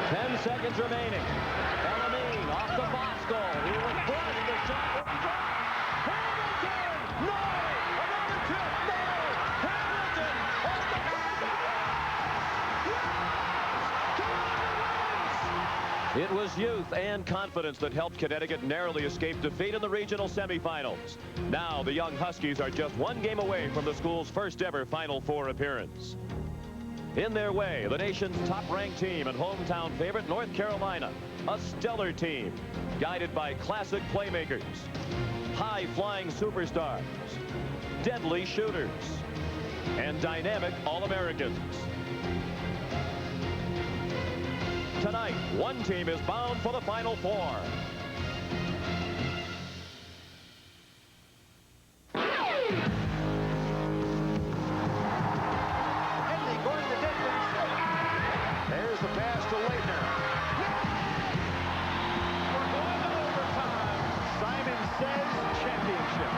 10 seconds remaining. Elamine off to Bosco. He was flushed. The shot was blocked. Hamilton! No! Another tip! No! Hamilton! Off the buzzer! Yes! It was youth and confidence that helped Connecticut narrowly escape defeat in the regional semifinals. Now the young Huskies are just one game away from the school's first ever Final Four appearance. In their way, the nation's top-ranked team and hometown favorite North Carolina, a stellar team guided by classic playmakers, high-flying superstars, deadly shooters, and dynamic All-Americans. Tonight, one team is bound for the Final Four. There's the pass to Leitner. We're going to overtime. Simon says championship.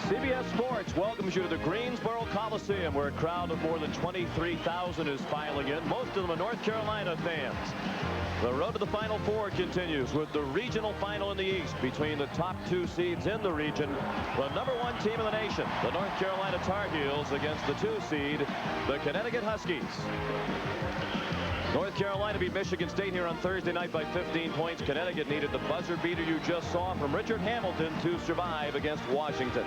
CBS Sports welcomes you to the Greensboro Coliseum, where a crowd of more than 23,000 is filing in, most of them are North Carolina fans. The road to the Final Four continues with the regional final in the East between the top two seeds in the region. The #1 team in the nation, the North Carolina Tar Heels, against the 2 seed, the Connecticut Huskies. North Carolina beat Michigan State here on Thursday night by 15 points. Connecticut needed the buzzer beater you just saw from Richard Hamilton to survive against Washington.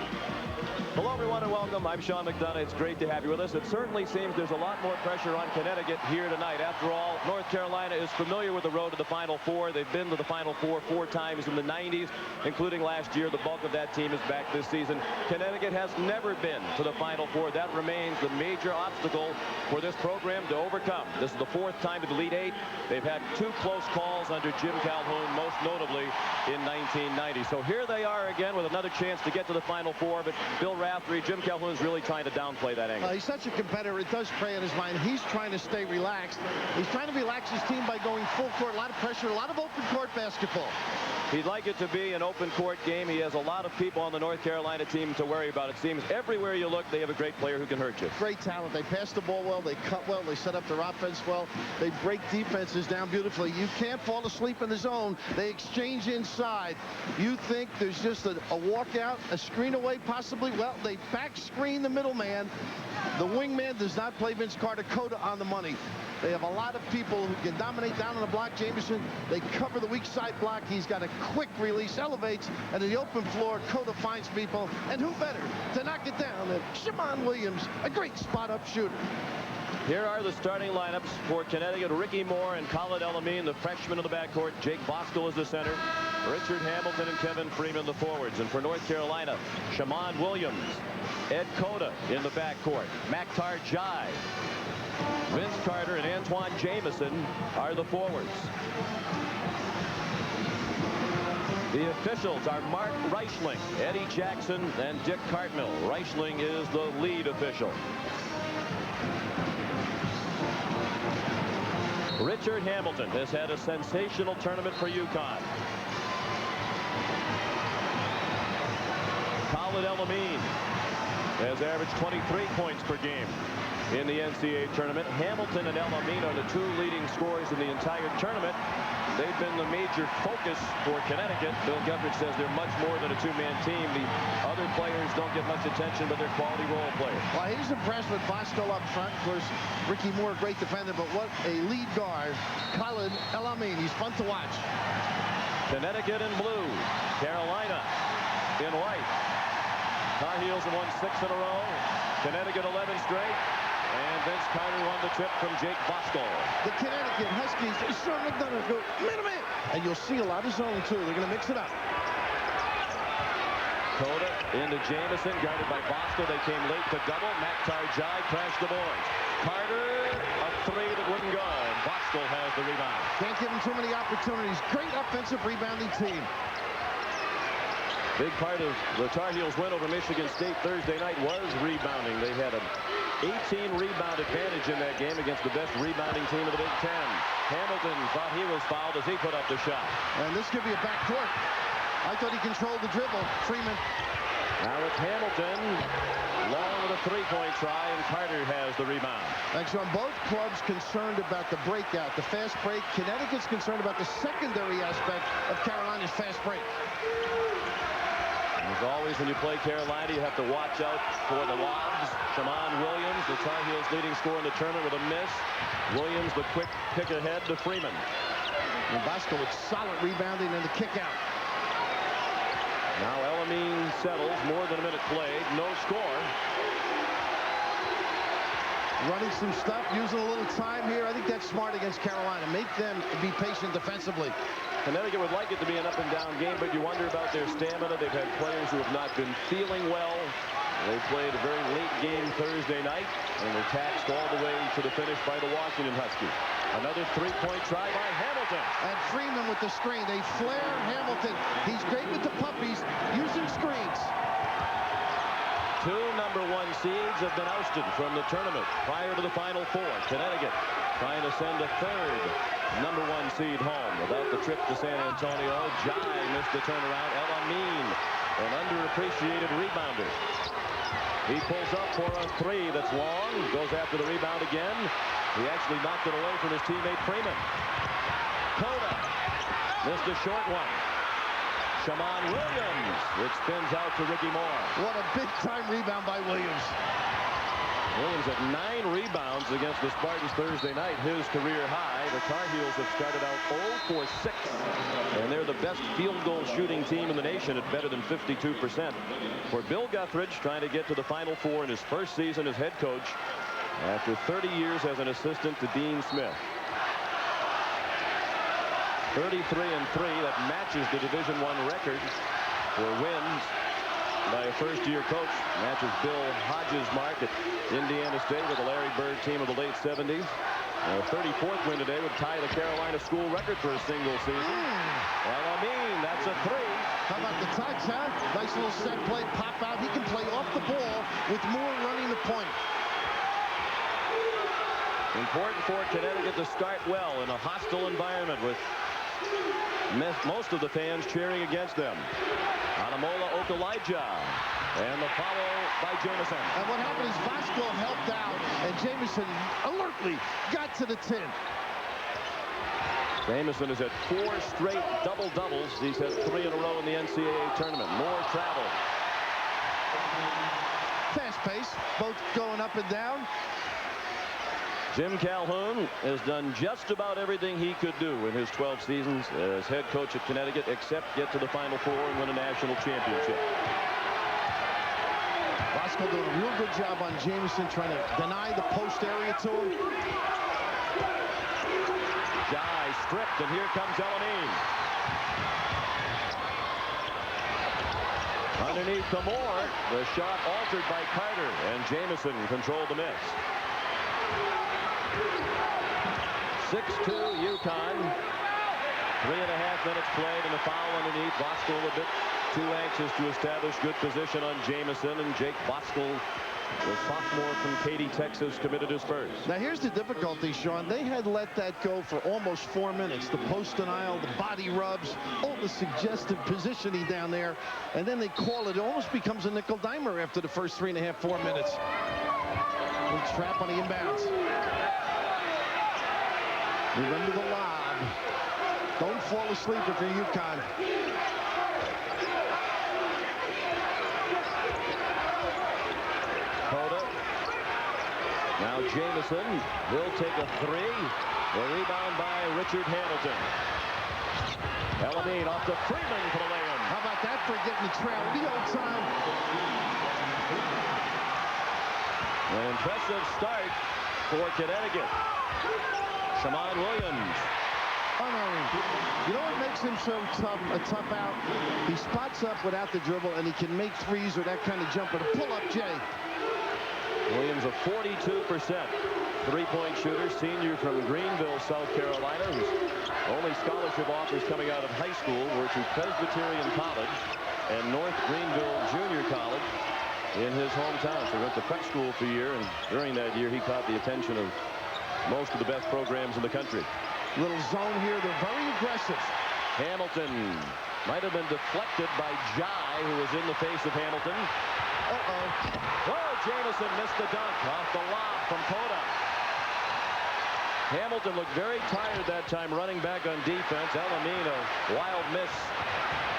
Hello, everyone, and welcome. I'm Sean McDonough. It's great to have you with us. It certainly seems there's a lot more pressure on Connecticut here tonight. After all, North Carolina is familiar with the road to the Final Four. They've been to the Final Four 4 times in the 90s, including last year. The bulk of that team is back this season. Connecticut has never been to the Final Four. That remains the major obstacle for this program to overcome. This is the 4th time to the Elite 8. They've had 2 close calls under Jim Calhoun, most notably in 1990. So here they are again with another chance to get to the Final Four, but Bill Guthridge, Jim Calhoun's really trying to downplay that angle. He's such a competitor. It does prey on his mind. He's trying to stay relaxed. He's trying to relax his team by going full court. A lot of pressure, a lot of open court basketball. He'd like it to be an open court game. He has a lot of people on the North Carolina team to worry about. It seems everywhere you look, they have a great player who can hurt you. Great talent. They pass the ball well. They cut well. They set up their offense well. They break defenses down beautifully. You can't fall asleep in the zone. They exchange inside. You think there's just a walkout, a screen away possibly? Well, they back screen the middleman. The wingman does not play Vince Carter. Cota on the money. They have a lot of people who can dominate down on the block. Jamison, they cover the weak side block. He's got a quick release, elevates, and in the open floor, Cota finds people. And who better to knock it down than Shammond Williams, a great spot-up shooter. Here are the starting lineups for Connecticut. Ricky Moore and Khalid Elamine, the freshman in the backcourt. Jake Bosco is the center. Richard Hamilton and Kevin Freeman, the forwards. And for North Carolina, Shammond Williams, Ed Cota in the backcourt. Maktar Jai, Vince Carter, and Antawn Jamison are the forwards. The officials are Mark Reichling, Eddie Jackson, and Dick Cartmill. Reichling is the lead official. Richard Hamilton has had a sensational tournament for UConn. Khalid Elamine has averaged 23 points per game in the NCAA tournament. Hamilton and Elamine are the 2 leading scorers in the entire tournament. They've been the major focus for Connecticut. Bill Guthridge says they're much more than a 2-man team. The other players don't get much attention, but they're quality role players. Well, he's impressed with Bosco up front. Of course, Ricky Moore, great defender, but what a lead guard. Khalid Elamine, he's fun to watch. Connecticut in blue, Carolina in white. Tar Heels have won 6 in a row. Connecticut 11 straight. And Vince Carter won the tip from Jake Bosco. The Connecticut Huskies, Sean McDonough, go man-to-man. And you'll see a lot of zone, too. They're going to mix it up. Cota into Jamison, guarded by Bosco. They came late to double. Maktar Jai crashed the boards. Carter, a 3 that wouldn't go. And Bosco has the rebound. Can't give him too many opportunities. Great offensive rebounding team. Big part of the Tar Heels' win over Michigan State Thursday night was rebounding. They had an 18 rebound advantage in that game against the best rebounding team of the Big Ten. Hamilton thought he was fouled as he put up the shot. And this could be a backcourt. I thought he controlled the dribble. Freeman Now it's Hamilton. Long with a three-point try, and Carter has the rebound. Thanks, Sean. Both clubs concerned about the breakout, the fast break. Connecticut's concerned about the secondary aspect of Carolina's fast break. As always, when you play Carolina, you have to watch out for the lobs. Shammond Williams, the Tar Heels' leading scorer in the tournament, with a miss. Williams, the quick pick ahead to Freeman. And Bosco with solid rebounding and the kick out. Now Elamine settles. More than a minute played. No score. Running some stuff, using a little time here. I think that's smart against Carolina. Make them be patient defensively. Connecticut would like it to be an up-and-down game, but you wonder about their stamina. They've had players who have not been feeling well. They played a very late game Thursday night, and were taxed all the way to the finish by the Washington Huskies. Another three-point try by Hamilton. And Freeman with the screen. They flare Hamilton. He's great with the puppies, using screens. Two #1 seeds have been ousted from the tournament prior to the Final Four. Connecticut trying to send a third #1 seed home without the trip to San Antonio. Jai missed the turnaround. Elamine, an underappreciated rebounder. He pulls up for a three that's long. Goes after the rebound again. He actually knocked it away from his teammate Freeman. Cota missed a short one. Shammond Williams. It spins out to Ricky Moore. What a big-time rebound by Williams. Williams had 9 rebounds against the Spartans Thursday night, his career high. The Tar Heels have started out 0 for 6, and they're the best field goal shooting team in the nation at better than 52%. For Bill Guthridge, trying to get to the Final Four in his first season as head coach after 30 years as an assistant to Dean Smith. 33-3, that matches the Division I record for wins by a first-year coach. Matches Bill Hodges' mark at Indiana State with the Larry Bird team of the late 70s. A 34th win today would tie the Carolina school record for a single season. Elamine, that's a three. How about the touch, huh? Nice little set play, pop out. He can play off the ball with Moore running the point. Important for Connecticut to start well in a hostile environment with most of the fans cheering against them. Ademola Okulaja, and the follow by Jamison. And what happened is Bosco helped out, and Jamison alertly got to the 10. Jamison has had 4 straight double-doubles. He's had 3 in a row in the NCAA tournament. More travel. Fast pace, both going up and down. Jim Calhoun has done just about everything he could do in his 12 seasons as head coach at Connecticut, except get to the Final Four and win a national championship. Bosco doing a real good job on Jamison, trying to deny the post area to him. Jai stripped, and here comes Elamine. Underneath the Moore, the shot altered by Carter, and Jamison controlled the miss. 6-2 UConn. 3.5 minutes played, and a foul underneath. Bosco a bit too anxious to establish good position on Jamison, and Jake Bosco, the sophomore from Katy, Texas, committed his first. Now here's the difficulty, Sean. They had let that go for almost 4 minutes. The post denial, the body rubs, all the suggestive positioning down there, and then they call it. It almost becomes a nickel dimer after the first 3.5, 4 minutes. Little trap on the inbounds. Remember the lob. Don't fall asleep if you're UConn. Cota. Now Jamison will take a 3. The rebound by Richard Hamilton. Elamine off to Freeman for the lay-in. How about that for getting the trail in the old time? An impressive start for Connecticut. Shammond Williams. You know what makes him so tough, a tough out? He spots up without the dribble, and he can make threes or that kind of jumper to pull up Jay. Williams, a 42% three-point shooter, senior from Greenville, South Carolina, whose only scholarship offers coming out of high school were to Presbyterian College and North Greenville Junior College in his hometown. So he went to prep school for a year, and during that year he caught the attention of most of the best programs in the country. Little zone here. They're very aggressive. Hamilton Might have been deflected by Jai, who was in the face of Hamilton. Oh, Jamison missed the dunk off the lob from Cota. Hamilton looked very tired that time running back on defense. Elamine, a wild miss.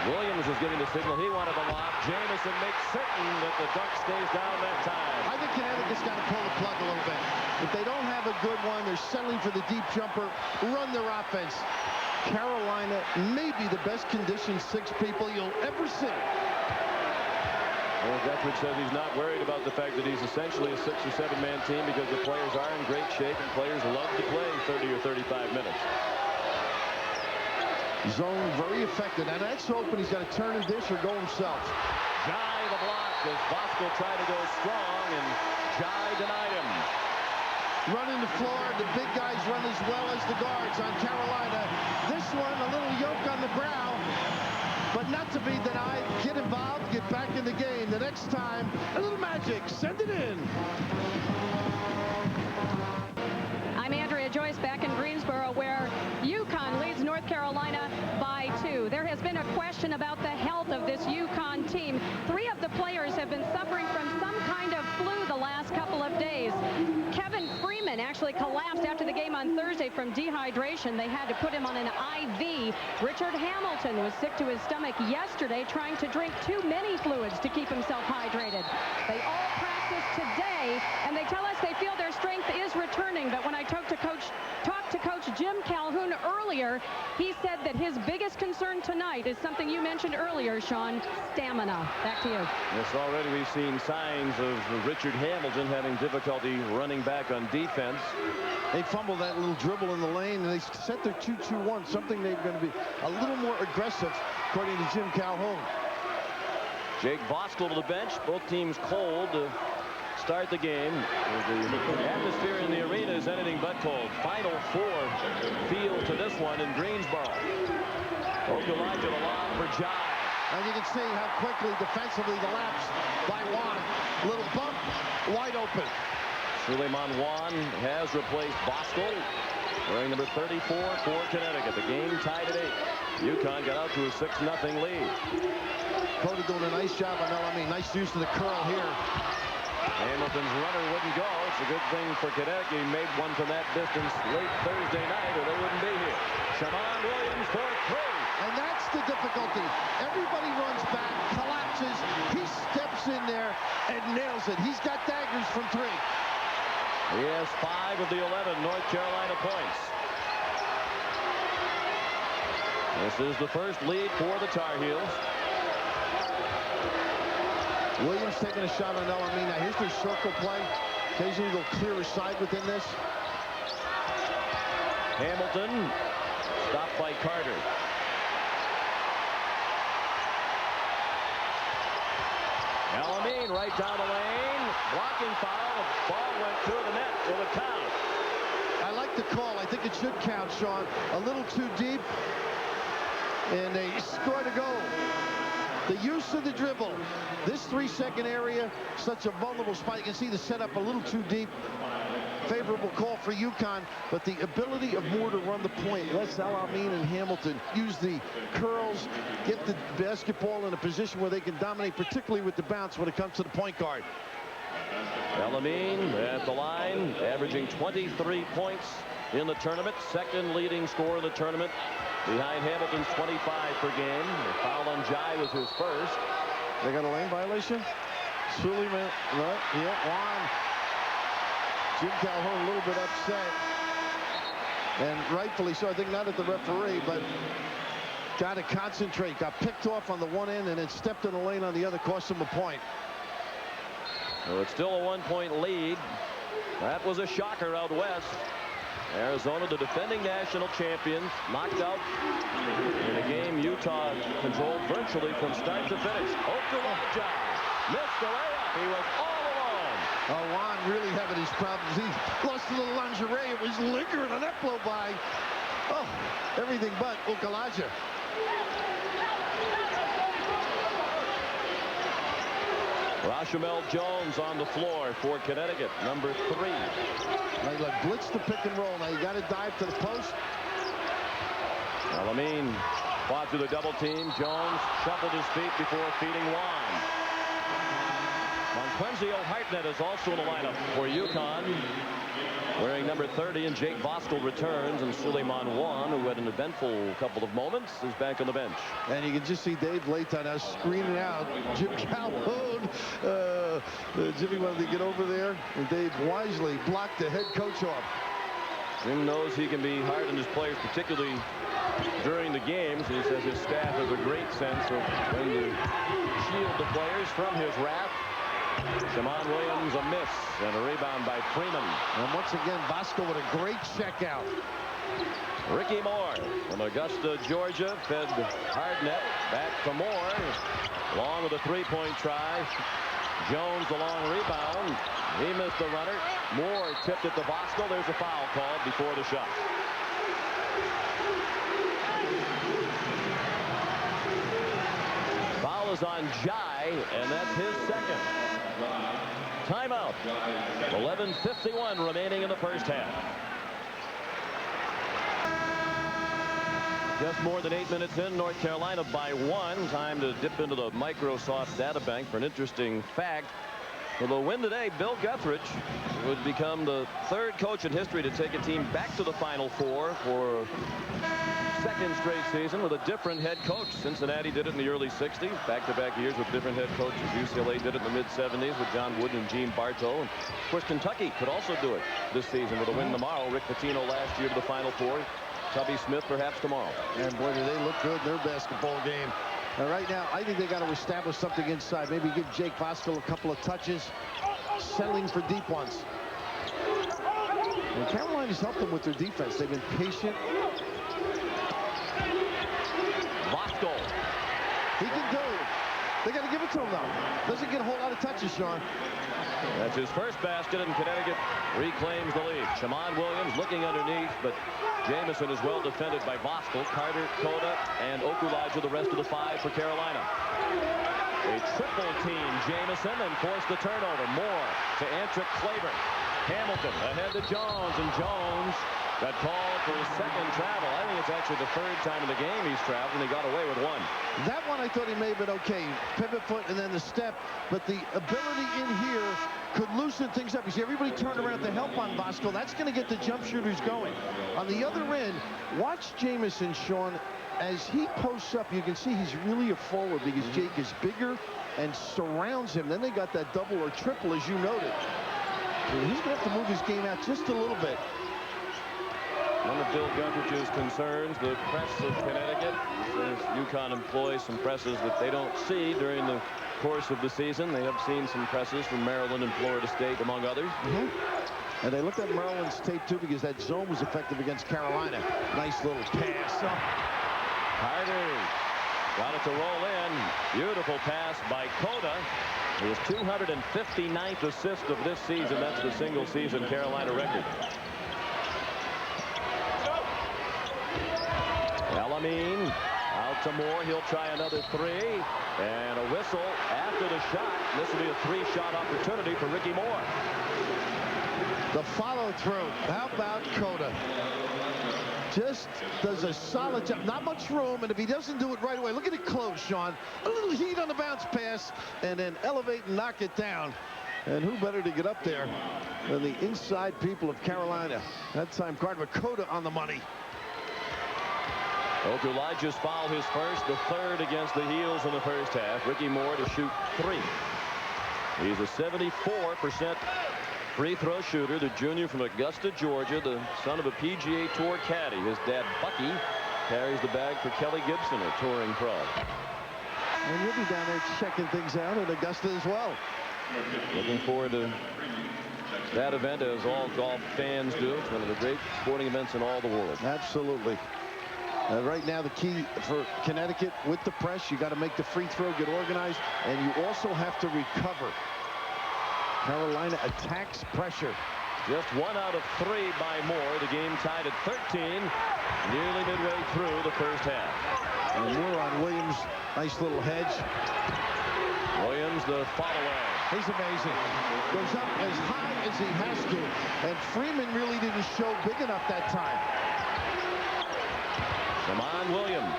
Williams was giving the signal he wanted the lob. Jamison makes certain that the dunk stays down that time. I think Connecticut's got to pull the plug a little bit. If they don't have a good one, they're settling for the deep jumper, run their offense. Carolina may be the best conditioned 6 people you'll ever see. Well, Guthridge says he's not worried about the fact that he's essentially a 6- or 7-man team because the players are in great shape and players love to play 30 or 35 minutes. Zone very effective. And let's hoping he's got to turn and dish or go himself. Jai the block as Bosco tried to go strong, and Jai denied him. Running the floor, the big guys run as well as the guards on Carolina. This one, a little yoke on the brow, but not to be denied. Get involved, get back in the game. The next time, a little magic, send it in. I'm Andrea Joyce back in Greensboro, where UConn leads North Carolina by 2. There has been a question about the health of this UConn team. 3 of the players have been suffering from some kind of flu the last couple of days. Kevin Freeman actually collapsed after the game on Thursday from dehydration. They had to put him on an IV. Richard Hamilton was sick to his stomach yesterday, trying to drink too many fluids to keep himself hydrated. They all practice today, and they tell us they feel their strength is returning. But when I talked to Coach Jim Calhoun earlier, he said that his biggest concern tonight is something you mentioned earlier, Sean: stamina. Back to you. Yes, already we've seen signs of Richard Hamilton having difficulty running back on defense. They fumbled that little dribble in the lane, and they set their 2-2-1, something they're going to be a little more aggressive, according to Jim Calhoun. Jake Voskuhl to the bench. Both teams cold to start the game. The atmosphere in the arena is anything but cold. Final 4 field to this one in Greensboro. Okulaja the lob for Jai. And you can see how quickly defensively the lapse by Juan. Little bump, wide open. Suleiman Juan has replaced Voskuhl, wearing number 34 for Connecticut. The game tied at 8. UConn got out to a 6-0 lead. Cota doing a nice job on Elamine. Nice use of the curl here. Hamilton's runner wouldn't go. It's a good thing for Connecticut. He made one from that distance late Thursday night, or they wouldn't be here. Shammond Williams for 3. And that's the difficulty. Everybody runs back, collapses. He steps in there and nails it. He's got daggers from 3. He has 5 of the 11 North Carolina points. This is the first lead for the Tar Heels. Williams taking a shot on Elamine. Now here's their circle play. Occasionally they'll clear a side within this. Hamilton stopped by Carter. Elamine right down the lane. Blocking foul. The ball went through the net with a count. I like the call. I think it should count, Sean. A little too deep. And they scored a goal. The use of the dribble. This 3-second area, such a vulnerable spot. You can see the setup a little too deep. Favorable call for UConn, but the ability of Moore to run the point lets Elamine and Hamilton use the curls, get the basketball in a position where they can dominate, particularly with the bounce when it comes to the point guard. Elamine at the line, averaging 23 points in the tournament. Second leading scorer in the tournament, behind Hamilton's 25 per game. The foul on Jai was his first. They got a lane violation? Suleiman, right? Yeah, Juan. Jim Calhoun a little bit upset. And rightfully so. I think not at the referee, but got to concentrate. Got picked off on the one end and then stepped in the lane on the other, cost him a point. So it's still a 1-point lead. That was a shocker out west. Arizona, the defending national champions, knocked out in a game Utah controlled virtually from start to finish. Okulaja missed the layup. He was all alone. Oh, Juan really having his problems. He lost a little lingerie. It was lingering on that blow by. Oh, everything but Okulaja. Rashamel Jones on the floor for Connecticut, number 3. They like blitz the pick and roll. Now you got to dive to the post. Elamine Fought through the double team. Jones shuffled his feet before feeding Juan. Monquenzio Hartnett is also in the lineup for UConn, wearing number 30, and Jake Voskuhl returns, and Suleiman Juan, who had an eventful couple of moments, is back on the bench. And you can just see Dave Leighton now screening out Jim Calhoun. Jimmy wanted to get over there, and Dave wisely blocked the head coach off. Jim knows he can be hard on his players, particularly during the games. He says his staff has a great sense of when to shield the players from his wrath. Shammond Williams a miss, and a rebound by Freeman. And once again, Voskuhl with a great check out. Ricky Moore from Augusta, Georgia, fed Hartnett back to Moore, along with a three-point try. Jones the long rebound. He missed the runner. Moore tipped it to Voskuhl. There's a foul called before the shot. Foul is on Jai, and that's his second. Timeout. 11:51 remaining in the first half. Just more than 8 minutes in, North Carolina by 1. Time to dip into the Microsoft databank for an interesting fact. With a win today, Bill Guthridge would become the third coach in history to take a team back to the Final Four for a second straight season with a different head coach. Cincinnati did it in the early 60s, back-to-back years with different head coaches. UCLA did it in the mid-70s with John Wooden and Gene Bartow. And of course, Kentucky could also do it this season with a win tomorrow. Rick Pitino last year to the Final Four. Tubby Smith perhaps tomorrow. And boy, do they look good in their basketball game. Now, right now, I think they got to establish something inside. Maybe give Jake Voskuhl a couple of touches, settling for deep ones. And Carolina's helped them with their defense. They've been patient. Voskuhl. He can do it. They got to give it to him, though. Doesn't get a whole lot of touches, Sean. That's his first basket, and Connecticut reclaims the lead. Shammond Williams looking underneath, but Jamison is well defended by Voskuhl, Carter, Cota, and Okulaja, the rest of the five for Carolina. A triple team Jamison and forced the turnover. Moore to Antrick Claiborne. Hamilton ahead to Jones, and Jones got called for his second travel. I think it's actually the third time in the game he's traveled, and he got away with one. That one I thought he may have been okay. Pivot foot and then the step, but the ability in here could loosen things up. You see everybody turn around to help on Voskuhl. That's going to get the jump shooters going. On the other end, watch Jamison, Sean, as he posts up. You can see he's really a forward because Jake is bigger and surrounds him. Then they got that double or triple, as you noted. And he's going to have to move his game out just a little bit. One of Bill Guthridge's concerns, the press of Connecticut. Says UConn employs some presses that they don't see during the course of the season. They have seen some presses from Maryland and Florida State, among others. And they looked at Maryland's tape, too, because that zone was effective against Carolina. Nice little pass. Carter got it to roll in. Beautiful pass by Cota. His 259th assist of this season. That's the single-season Carolina record. Elamine out to Moore. He'll try another three. And a whistle after the shot. This will be a three-shot opportunity for Ricky Moore. The follow-through. How about Cota? Just does a solid job. Not much room, and if he doesn't do it right away, look at it close, Sean. A little heat on the bounce pass, and then elevate and knock it down. And who better to get up there than the inside people of Carolina? That time, Carter Cota on the money. Okulaja's fouled his first, the third against the Heels in the first half. Ricky Moore to shoot three. He's a 74% free throw shooter, the junior from Augusta, Georgia, the son of a PGA Tour caddy. His dad, Bucky, carries the bag for Kelly Gibson, a touring pro. And you'll be down there checking things out at Augusta as well. Looking forward to that event, as all golf fans do. It's one of the great sporting events in all the world. Absolutely. Right now, the key for Connecticut with the press, you got to make the free throw, get organized, and you also have to recover. Carolina attacks pressure. Just 1 out of 3 by Moore. The game tied at 13, nearly midway through the first half. And Moore on Williams. Nice little hedge. Williams, the follow-away. He's amazing. Goes up as high as he has to. And Freeman really didn't show big enough that time. Shammond Williams.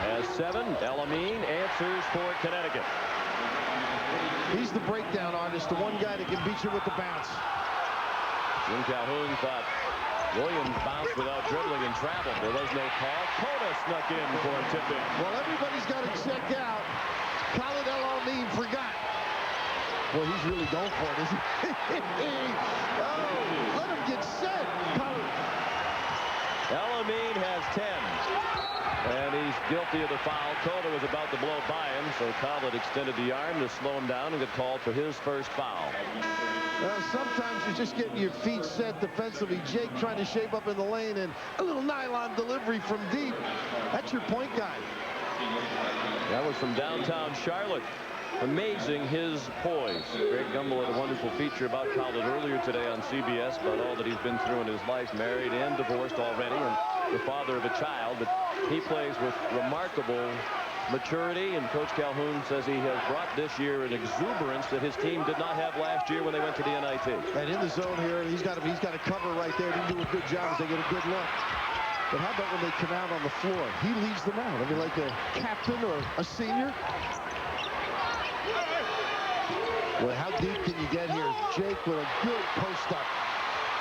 has 7. Elamine answers for Connecticut. He's the breakdown artist, the one guy that can beat you with the bounce. Jim Calhoun thought Williams bounced without dribbling and traveled. There was no call. Cota snuck in for a tip-in. Well, everybody's got to check out. Khalid Elamine forgot. Well, he's really going for it, isn't he? Oh, let him get set. Elamine has 10. And he's guilty of the foul. Cota was about to blow by him, so Khalid extended the arm to slow him down and get called for his first foul. Sometimes you're just getting your feet set defensively. Jake trying to shape up in the lane, and a little nylon delivery from deep. That's your point guy. That was from downtown Charlotte. Amazing his poise. Greg Gumbel had a wonderful feature about Khalid earlier today on CBS about all that he's been through in his life, married and divorced already, and the father of a child. But he plays with remarkable maturity, and Coach Calhoun says he has brought this year an exuberance that his team did not have last year when they went to the NIT. And in the zone here, he's got to cover right there. He do a good job as they get a good look. But how about when they come out on the floor? He leads them out. I mean, like a captain or a senior. Well, how deep can you get here? Jake with a good post-up.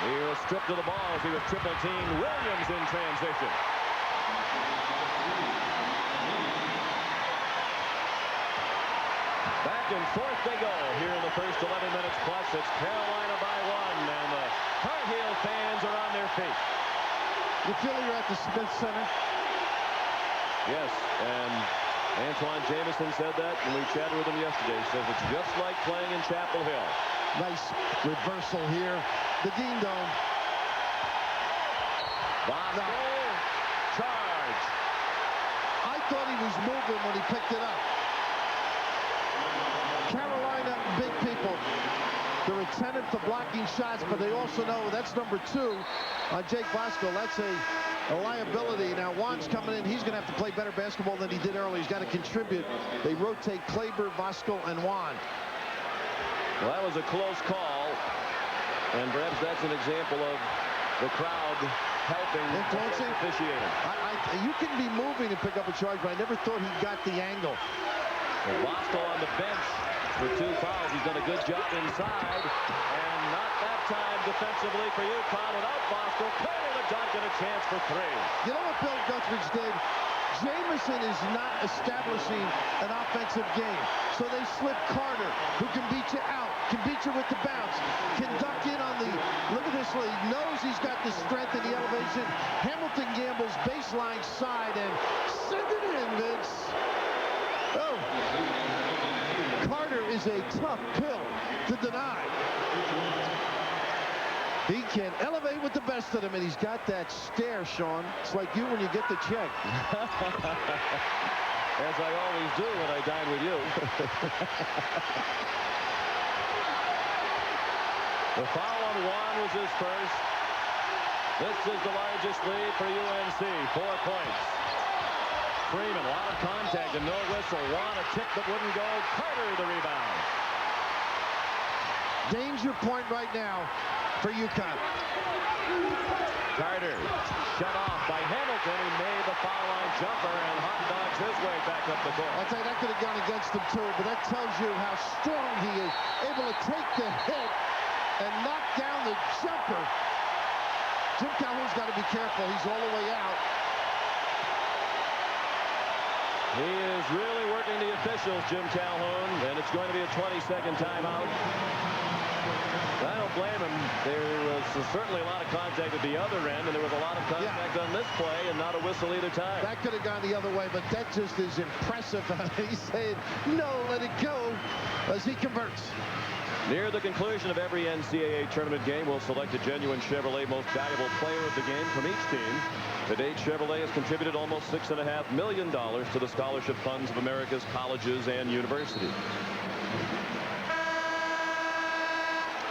He was stripped of the ball as he was triple team. Williams in transition. Back and forth they go here in the first 11 minutes plus. It's Carolina by 1, and the Tar Heel fans are on their feet. You feel you're at the Smith Center? Yes, and Antawn Jamison said that when we chatted with him yesterday. He says it's just like playing in Chapel Hill. Nice reversal here. The Dean Dome. Bosco, charge. I thought he was moving when he picked it up. Carolina, big people. They're attentive to blocking shots, but they also know that's number 2 on Jake Bosco. That's a liability. Now Juan's coming in. He's going to have to play better basketball than he did earlier. He's got to contribute. They rotate Kleber, Bosco, and Juan. Well, that was a close call, and perhaps that's an example of the crowd helping influencing officiating. You can be moving and pick up a charge, but I never thought he got the angle. So Bosco on the bench for 2 fouls. He's done a good job inside, and not that time defensively for UConn without Bosco. Clearing the dunk and a chance for 3. You know what Bill Guthridge did? Jamison is not establishing an offensive game. So they slip Carter, who can beat you out, can beat you with the bounce, can duck in on the, look at this, he knows he's got the strength and the elevation. Hamilton gambles baseline side and send it in, Vince. Oh. Carter is a tough pill to deny. He can elevate with the best of them, and he's got that stare, Sean. It's like you when you get the check. As I always do when I dine with you. The foul on Juan was his first. This is the largest lead for UNC, 4 points. Freeman, a lot of contact and no whistle. Juan, a tip that wouldn't go. Carter, the rebound. Danger point right now for UConn. Carter shut off by Hamilton. He made the foul line jumper and hot dogs his way back up the court. I'll tell you, that could have gone against him too, but that tells you how strong he is, able to take the hit and knock down the jumper. Jim Calhoun's got to be careful. He's all the way out. He is really working the officials, Jim Calhoun, and it's going to be a 20-second timeout. I don't blame him. There was certainly a lot of contact at the other end, and there was a lot of contact on this play, and not a whistle either time. That could have gone the other way, but that just is impressive. He's saying, no, let it go, as he converts. Near the conclusion of every NCAA tournament game, we'll select a genuine Chevrolet most valuable player of the game from each team. To date, Chevrolet has contributed almost $6.5 million to the scholarship funds of America's colleges and universities.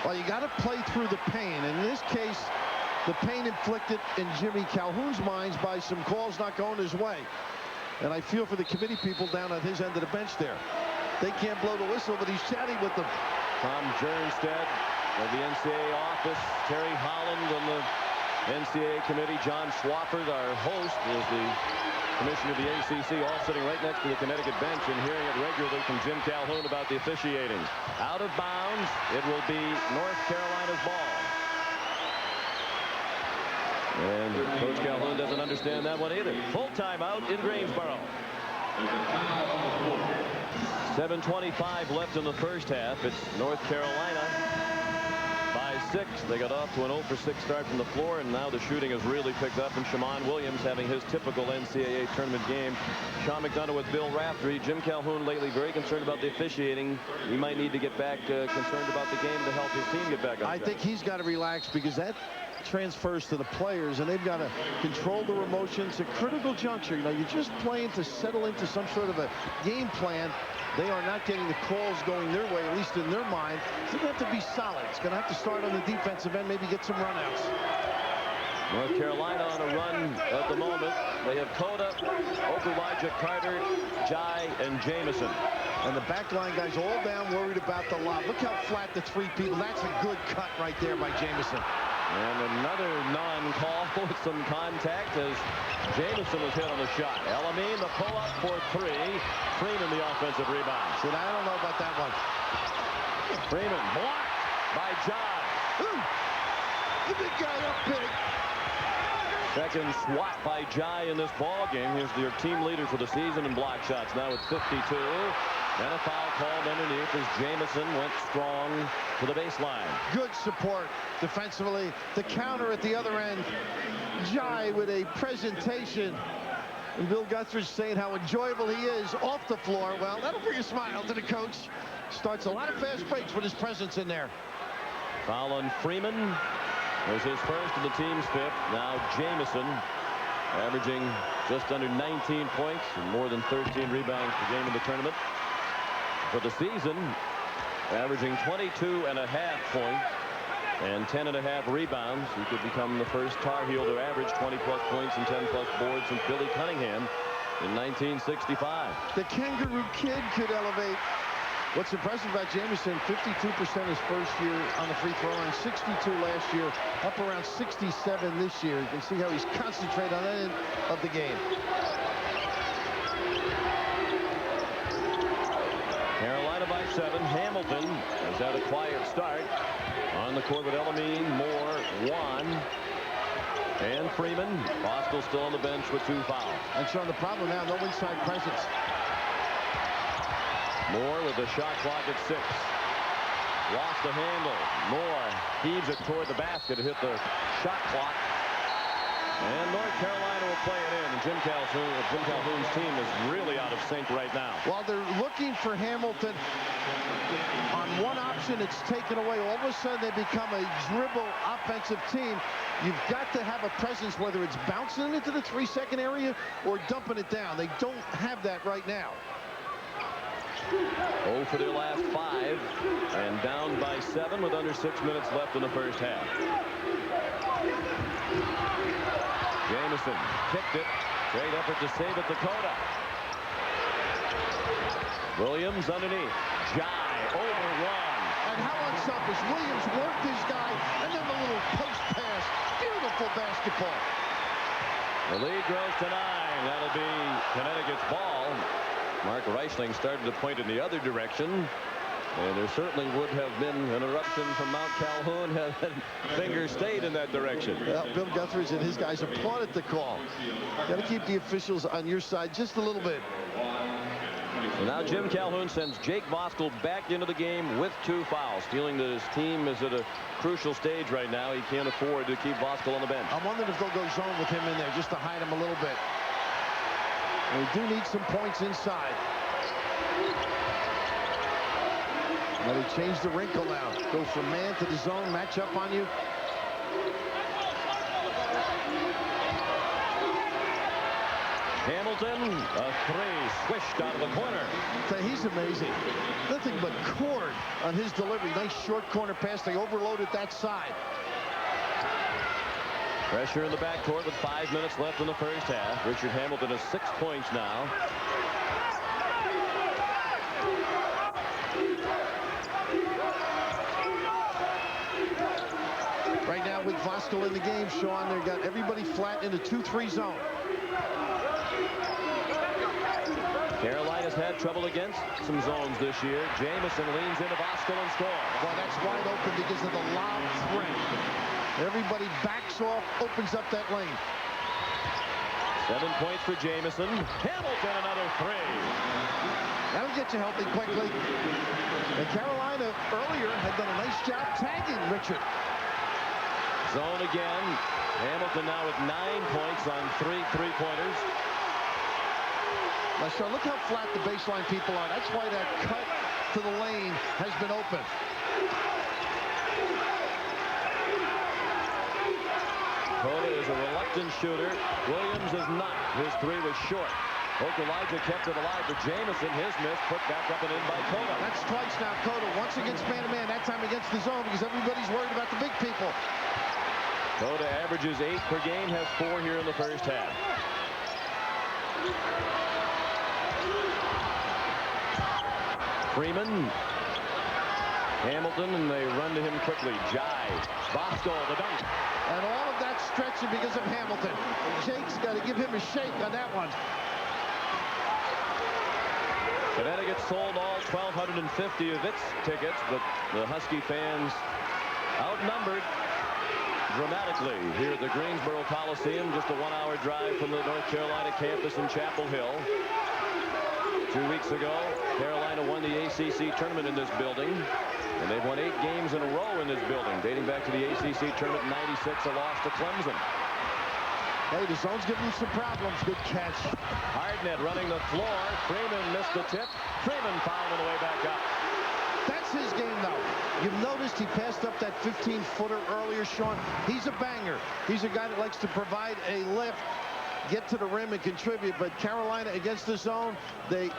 Well, you got to play through the pain. And in this case, the pain inflicted in Jimmy Calhoun's minds by some calls not going his way. And I feel for the committee people down at his end of the bench there. They can't blow the whistle, but he's chatting with them. Tom Jernstedt of the NCAA office, Terry Holland on the NCAA committee, John Swafford, our host, is the commissioner of the ACC, all sitting right next to the Connecticut bench and hearing it regularly from Jim Calhoun about the officiating. Out of bounds. It will be North Carolina's ball. And Coach Calhoun doesn't understand that one either. Full timeout in Greensboro. 7:25 left in the first half. It's North Carolina by 6. They got off to an 0 for 6 start from the floor, and now the shooting has really picked up, and Shammond Williams having his typical NCAA tournament game. Sean McDonough with Bill Raftery. Jim Calhoun lately very concerned about the officiating. He might need to get back concerned about the game to help his team get back on track. I think he's got to relax, because that transfers to the players, and they've got to control their emotions. A critical juncture, you know, you're just playing to settle into some sort of a game plan. They are not getting the calls going their way, at least in their mind. It's going to have to be solid. It's going to have to start on the defensive end, maybe get some runouts. North Carolina on a run at the moment. They have Cota, Okulaja, Carter, Jai, and Jamison. And the backline guys all down, worried about the lob. Look how flat the 3 people. That's a good cut right there by Jamison. And another non-call with some contact as Jamison was hit on the shot. Elamine, the pull-up for 3. Freeman, the offensive rebound. See, I don't know about that one. Freeman blocked by Jai. The big guy up big. Second swat by Jai in this ball game. He's your team leader for the season in block shots. Now it's 52. And a foul called underneath as Jamison went strong to the baseline. Good support defensively. The counter at the other end. Jai with a presentation. And Bill Guthridge saying how enjoyable he is off the floor. Well, that'll bring a smile to the coach. Starts a lot of fast breaks with his presence in there. Foul on Freeman. Was his first and the team's 5th. Now Jamison averaging just under 19 points and more than 13 rebounds per game in the tournament. For the season, averaging 22.5 points and 10.5 rebounds. He could become the first Tar Heel to average 20-plus points and 10-plus boards since Billy Cunningham in 1965. The Kangaroo Kid could elevate. What's impressive about Jamison, 52% his first year on the free throw line, 62 last year, up around 67 this year. You can see how he's concentrated on that end of the game. Carolina by 7. Hamilton has had a quiet start on the court with Elamine, Moore, Juan, and Freeman. Bostel still on the bench with 2 fouls. And showing the problem now, no inside presence. Moore with the shot clock at 6. Lost the handle. Moore heaves it toward the basket to hit the shot clock. And North Carolina will play it in. And Jim Calhoun's team is really out of sync right now. While they're looking for Hamilton on one option, it's taken away. All of a sudden, they become a dribble offensive team. You've got to have a presence, whether it's bouncing into the 3-second area or dumping it down. They don't have that right now. 0 for their last 5 and down by 7 with under 6 minutes left in the first half. Jamison kicked it. Great effort to save it to Cota. Williams underneath. Jai overrun. And how unselfish. Williams worked his guy, and then the little post pass. Beautiful basketball. The lead grows to 9. That'll be Connecticut's ball. Mark Reichling started to point in the other direction, and there certainly would have been an eruption from Mount Calhoun had fingers stayed in that direction. Well, Bill Guthridge and his guys applauded the call. Got to keep the officials on your side just a little bit. So now Jim Calhoun sends Jake Bostel back into the game with 2 fouls, feeling that his team is at a crucial stage right now. He can't afford to keep Bostel on the bench. I'm wondering if they'll go zone with him in there just to hide him a little bit. And we do need some points inside. Now they change the wrinkle now. Go from man to the zone, match up on you. Hamilton, a 3, swished out of the corner. He's amazing. Nothing but cord on his delivery. Nice short corner pass. They overloaded that side. Pressure in the backcourt with 5 minutes left in the first half. Richard Hamilton has 6 points now. Right now with Bostel in the game, Sean, they've got everybody flat in the 2-3 zone. Carolina's had trouble against some zones this year. Jamison leans into Voskuhl and scores. Well, that's wide open because of the lob threat. Everybody backs off, opens up that lane. 7 points for Jamison. Hamilton, another 3. That'll get you healthy quickly. And Carolina earlier had done a nice job tagging Richard. Zone again. Hamilton now with 9 points on 3 3-pointers. Now, Sean, look how flat the baseline people are. That's why that cut to the lane has been open. Cota is a reluctant shooter. Williams is not. His 3 was short. Okulaja kept it alive for Jamison. His miss put back up and in by Cota. That's twice now. Cota once against man-to-man, that time against the zone because everybody's worried about the big people. Cota averages 8 per game, has 4 here in the first half. Freeman. Hamilton, and they run to him quickly. Jive. Voskuhl, the dunk. And all of that stretching because of Hamilton. Jake's got to give him a shake on that one. Connecticut sold all 1,250 of its tickets, but the Husky fans outnumbered dramatically here at the Greensboro Coliseum, just a 1-hour drive from the North Carolina campus in Chapel Hill. 2 weeks ago, Carolina won the ACC tournament in this building, and they've won 8 games in a row in this building, dating back to the ACC tournament in '96, a loss to Clemson. Hey, the zone's giving him some problems. Good catch. Hardnett running the floor. Freeman missed the tip. Freeman fouled on the way back up. That's his game, though. You've noticed he passed up that 15-footer earlier, Sean. He's a banger. He's a guy that likes to provide a lift, get to the rim and contribute. But Carolina against the zone, they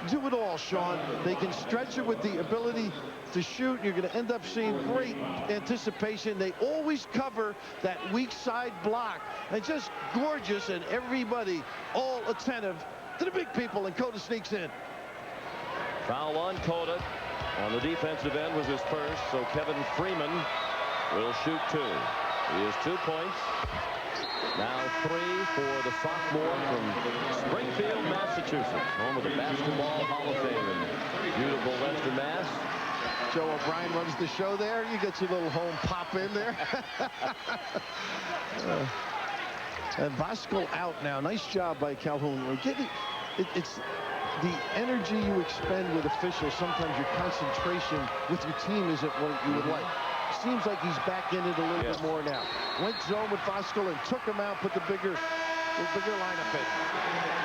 do it all, Sean. They can stretch it with the ability to shoot. You're going to end up seeing great anticipation. They always cover that weak side block. And just gorgeous, and everybody all attentive to the big people, and Cota sneaks in. Foul on Cota. On the defensive end was his first, so Kevin Freeman will shoot 2. He has 2 points. Now 3 for the sophomore from Springfield, Massachusetts, home of the Basketball Hall of Fame in beautiful Leicester, Mass. Joe O'Brien runs the show there. You get your little home pop in there. And Voskuhl out now. Nice job by Calhoun. It's the energy you expend with officials. Sometimes your concentration with your team isn't what you would like. Seems like he's back in it a little bit more now. Went zone with Voskuhl and took him out, put the bigger lineup in.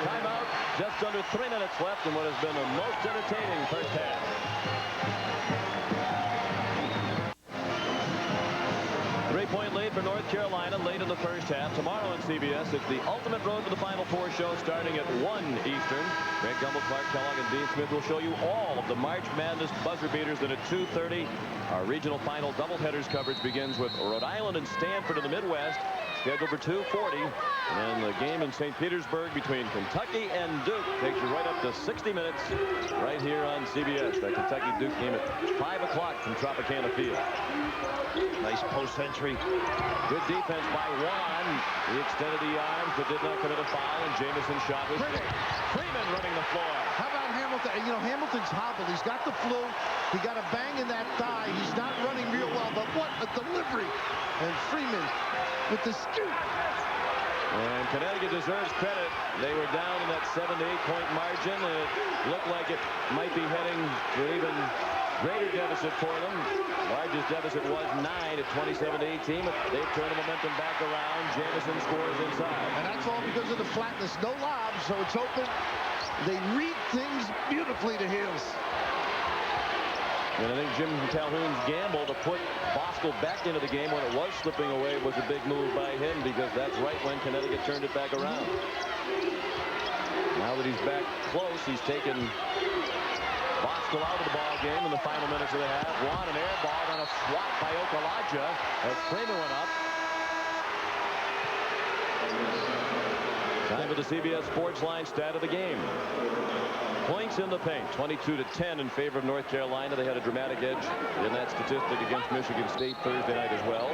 Timeout. Just under 3 minutes left in what has been the most entertaining first half. 3-point lead for North Carolina late in the first half. Tomorrow on CBS, it's the Ultimate Road to the Final Four show starting at 1 Eastern. Greg Gumbel, Clark Kellogg, and Dean Smith will show you all of the March Madness buzzer beaters. Then at 2:30, our regional final doubleheaders coverage begins with Rhode Island and Stanford in the Midwest, scheduled for 2:40. And the game in St. Petersburg between Kentucky and Duke takes you right up to 60 minutes right here on CBS. That Kentucky-Duke game at 5 o'clock from Tropicana Field. Nice post entry. Good defense by Juan. He extended the arms but did not commit a foul, and Jamison shot was good. Freeman running the floor. How about Hamilton? You know, Hamilton's hobbled. He's got the flu. He got a bang in that thigh. He's not running real well, but what a delivery. And Freeman with the scoop. And Connecticut deserves credit. They were down in that 7 to 8 point margin, and it looked like it might be heading to an even greater deficit for them. Largest deficit was 9 at 27 to 18, but they've turned the momentum back around. Jamison scores inside. And that's all because of the flatness. No lobs, so it's open. They read things beautifully to Heels. And I think Jim Calhoun's gamble to put Voskuhl back into the game when it was slipping away was a big move by him, because that's right when Connecticut turned it back around. Now that he's back close, he's taken Voskuhl out of the ball game in the final minutes of the half. Won an air ball on a swat by Okulaja as Freeman went up. Time for the CBS Sports Line stat of the game. Points in the paint, 22 to 10 in favor of North Carolina. They had a dramatic edge in that statistic against Michigan State Thursday night as well.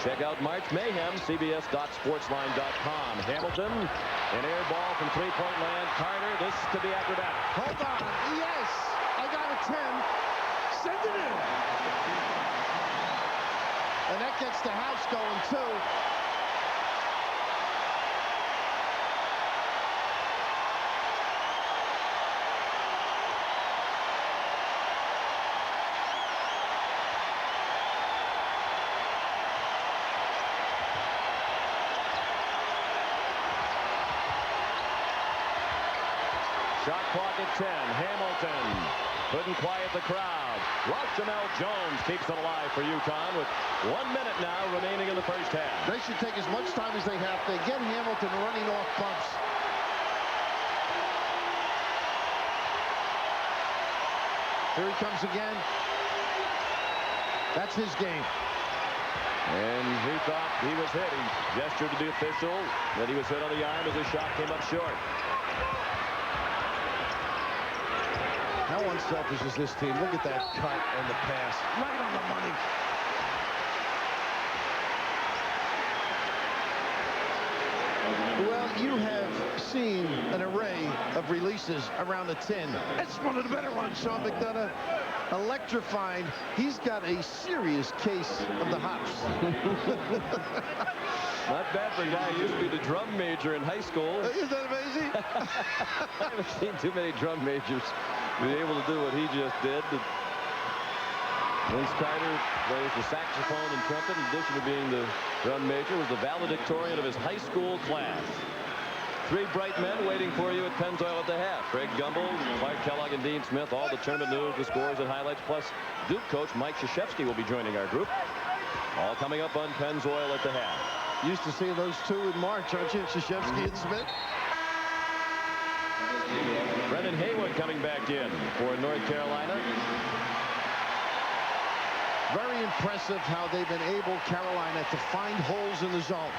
Check out March Mayhem, cbs.sportsline.com. Hamilton, an air ball from three-point land. Carter, this to be acrobatic. Hold on. Yes. I got a 10. Send it in. And that gets the house going, too. Shot clock at 10. Hamilton couldn't quiet the crowd. Shammond Jones keeps it alive for UConn with 1 minute now remaining in the first half. They should take as much time as they have to get Hamilton running off bumps. Here he comes again. That's his game. And he thought he was hit. He gestured to the official that he was hit on the arm as his shot came up short. How unselfish is this team? Look at that cut and the pass. Right on the money. Well, you have seen an array of releases around the 10. That's one of the better ones, Sean McDonough. Electrifying. He's got a serious case of the hops. Not bad for a guy who used to be the drum major in high school. Isn't that amazing? I haven't seen too many drum majors be able to do what he just did. Vince Carter plays the saxophone and trumpet in addition to being the drum major, was the valedictorian of his high school class. Three bright men waiting for you at Pennzoil at the half. Greg Gumbel, Clark Kellogg, and Dean Smith. All the tournament news, the scores and highlights, plus Duke coach Mike Krzyzewski will be joining our group. All coming up on Pennzoil at the half. Used to see those two in March, aren't you? Krzyzewski and Smith. Brendan Haywood coming back in for North Carolina. Very impressive how they've been able, Carolina, to find holes in the zone.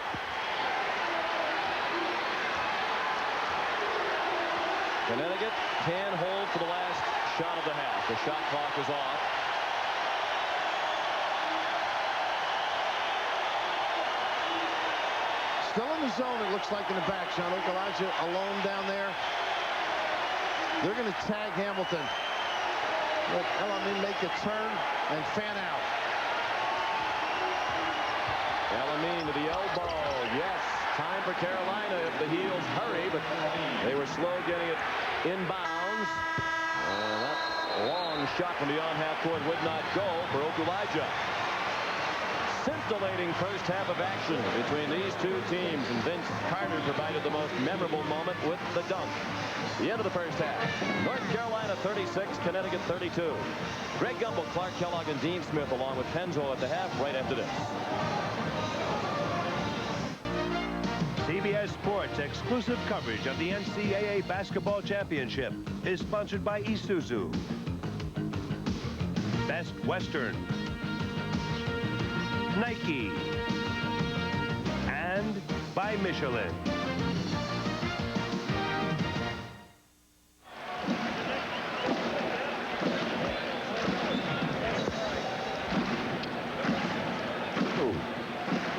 Connecticut can hold for the last shot of the half. The shot clock is off. Still in the zone, it looks like, in the back. Shammond Okulaja alone down there. They're going to tag Hamilton. Let Elamine make a turn and fan out. Elamine to the elbow. Yes, time for Carolina if the heels hurry, but they were slow getting it inbounds. And that long shot from beyond half court would not go for Okulaja. Scintillating first half of action between these two teams, and Vince Carter provided the most memorable moment with the dunk. The end of the first half. North Carolina 36, Connecticut 32. Greg Gumbel, Clark Kellogg, and Dean Smith along with Pennzoil at the half right after this. CBS Sports exclusive coverage of the NCAA Basketball Championship is sponsored by Isuzu, Best Western, Nike, and by Michelin.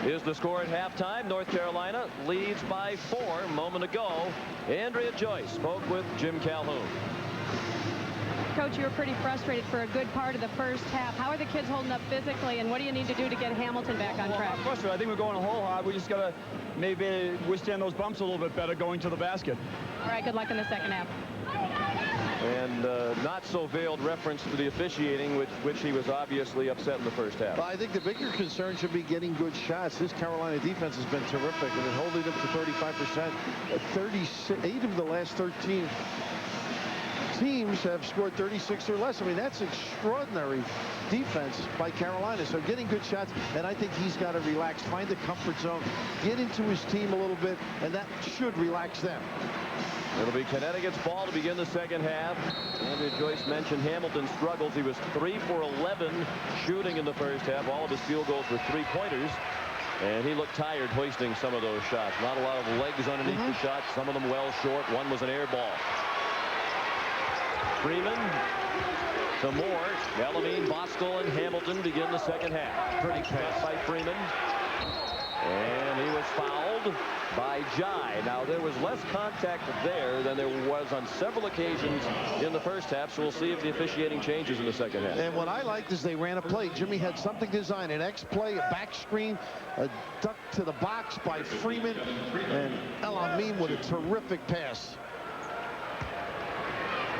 Is the score at halftime. North Carolina leads by 4 a moment ago. Andrea Joyce spoke with Jim Calhoun. Coach, you were pretty frustrated for a good part of the first half. How are the kids holding up physically, and what do you need to do to get Hamilton back on track? I'm frustrated. I think we're going a whole hard. We just got to maybe withstand those bumps a little bit better going to the basket. All right, good luck in the second half. And not so veiled reference to the officiating, which he was obviously upset in the first half. Well, I think the bigger concern should be getting good shots. This Carolina defense has been terrific, and holding up to 35%. 38 of the last 13 teams have scored 36 or less. I mean, that's extraordinary defense by Carolina. So getting good shots, and I think he's got to relax, find the comfort zone, get into his team a little bit, and that should relax them. It'll be Connecticut's ball to begin the second half. Andrea Joyce mentioned Hamilton's struggles. He was 3 for 11 shooting in the first half. All of his field goals were three-pointers. And he looked tired hoisting some of those shots. Not a lot of legs underneath the shots. Some of them well short. One was an air ball. Freeman to Moore. Elamine, Bosco, and Hamilton begin the second half. Pretty pass by Freeman. held by Jai. Now, there was less contact there than there was on several occasions in the first half, so we'll see if the officiating changes in the second half. And what I liked is they ran a play. Jimmy had something designed, an X play, a back screen, a duck to the box by Freeman, and El Amin with a terrific pass.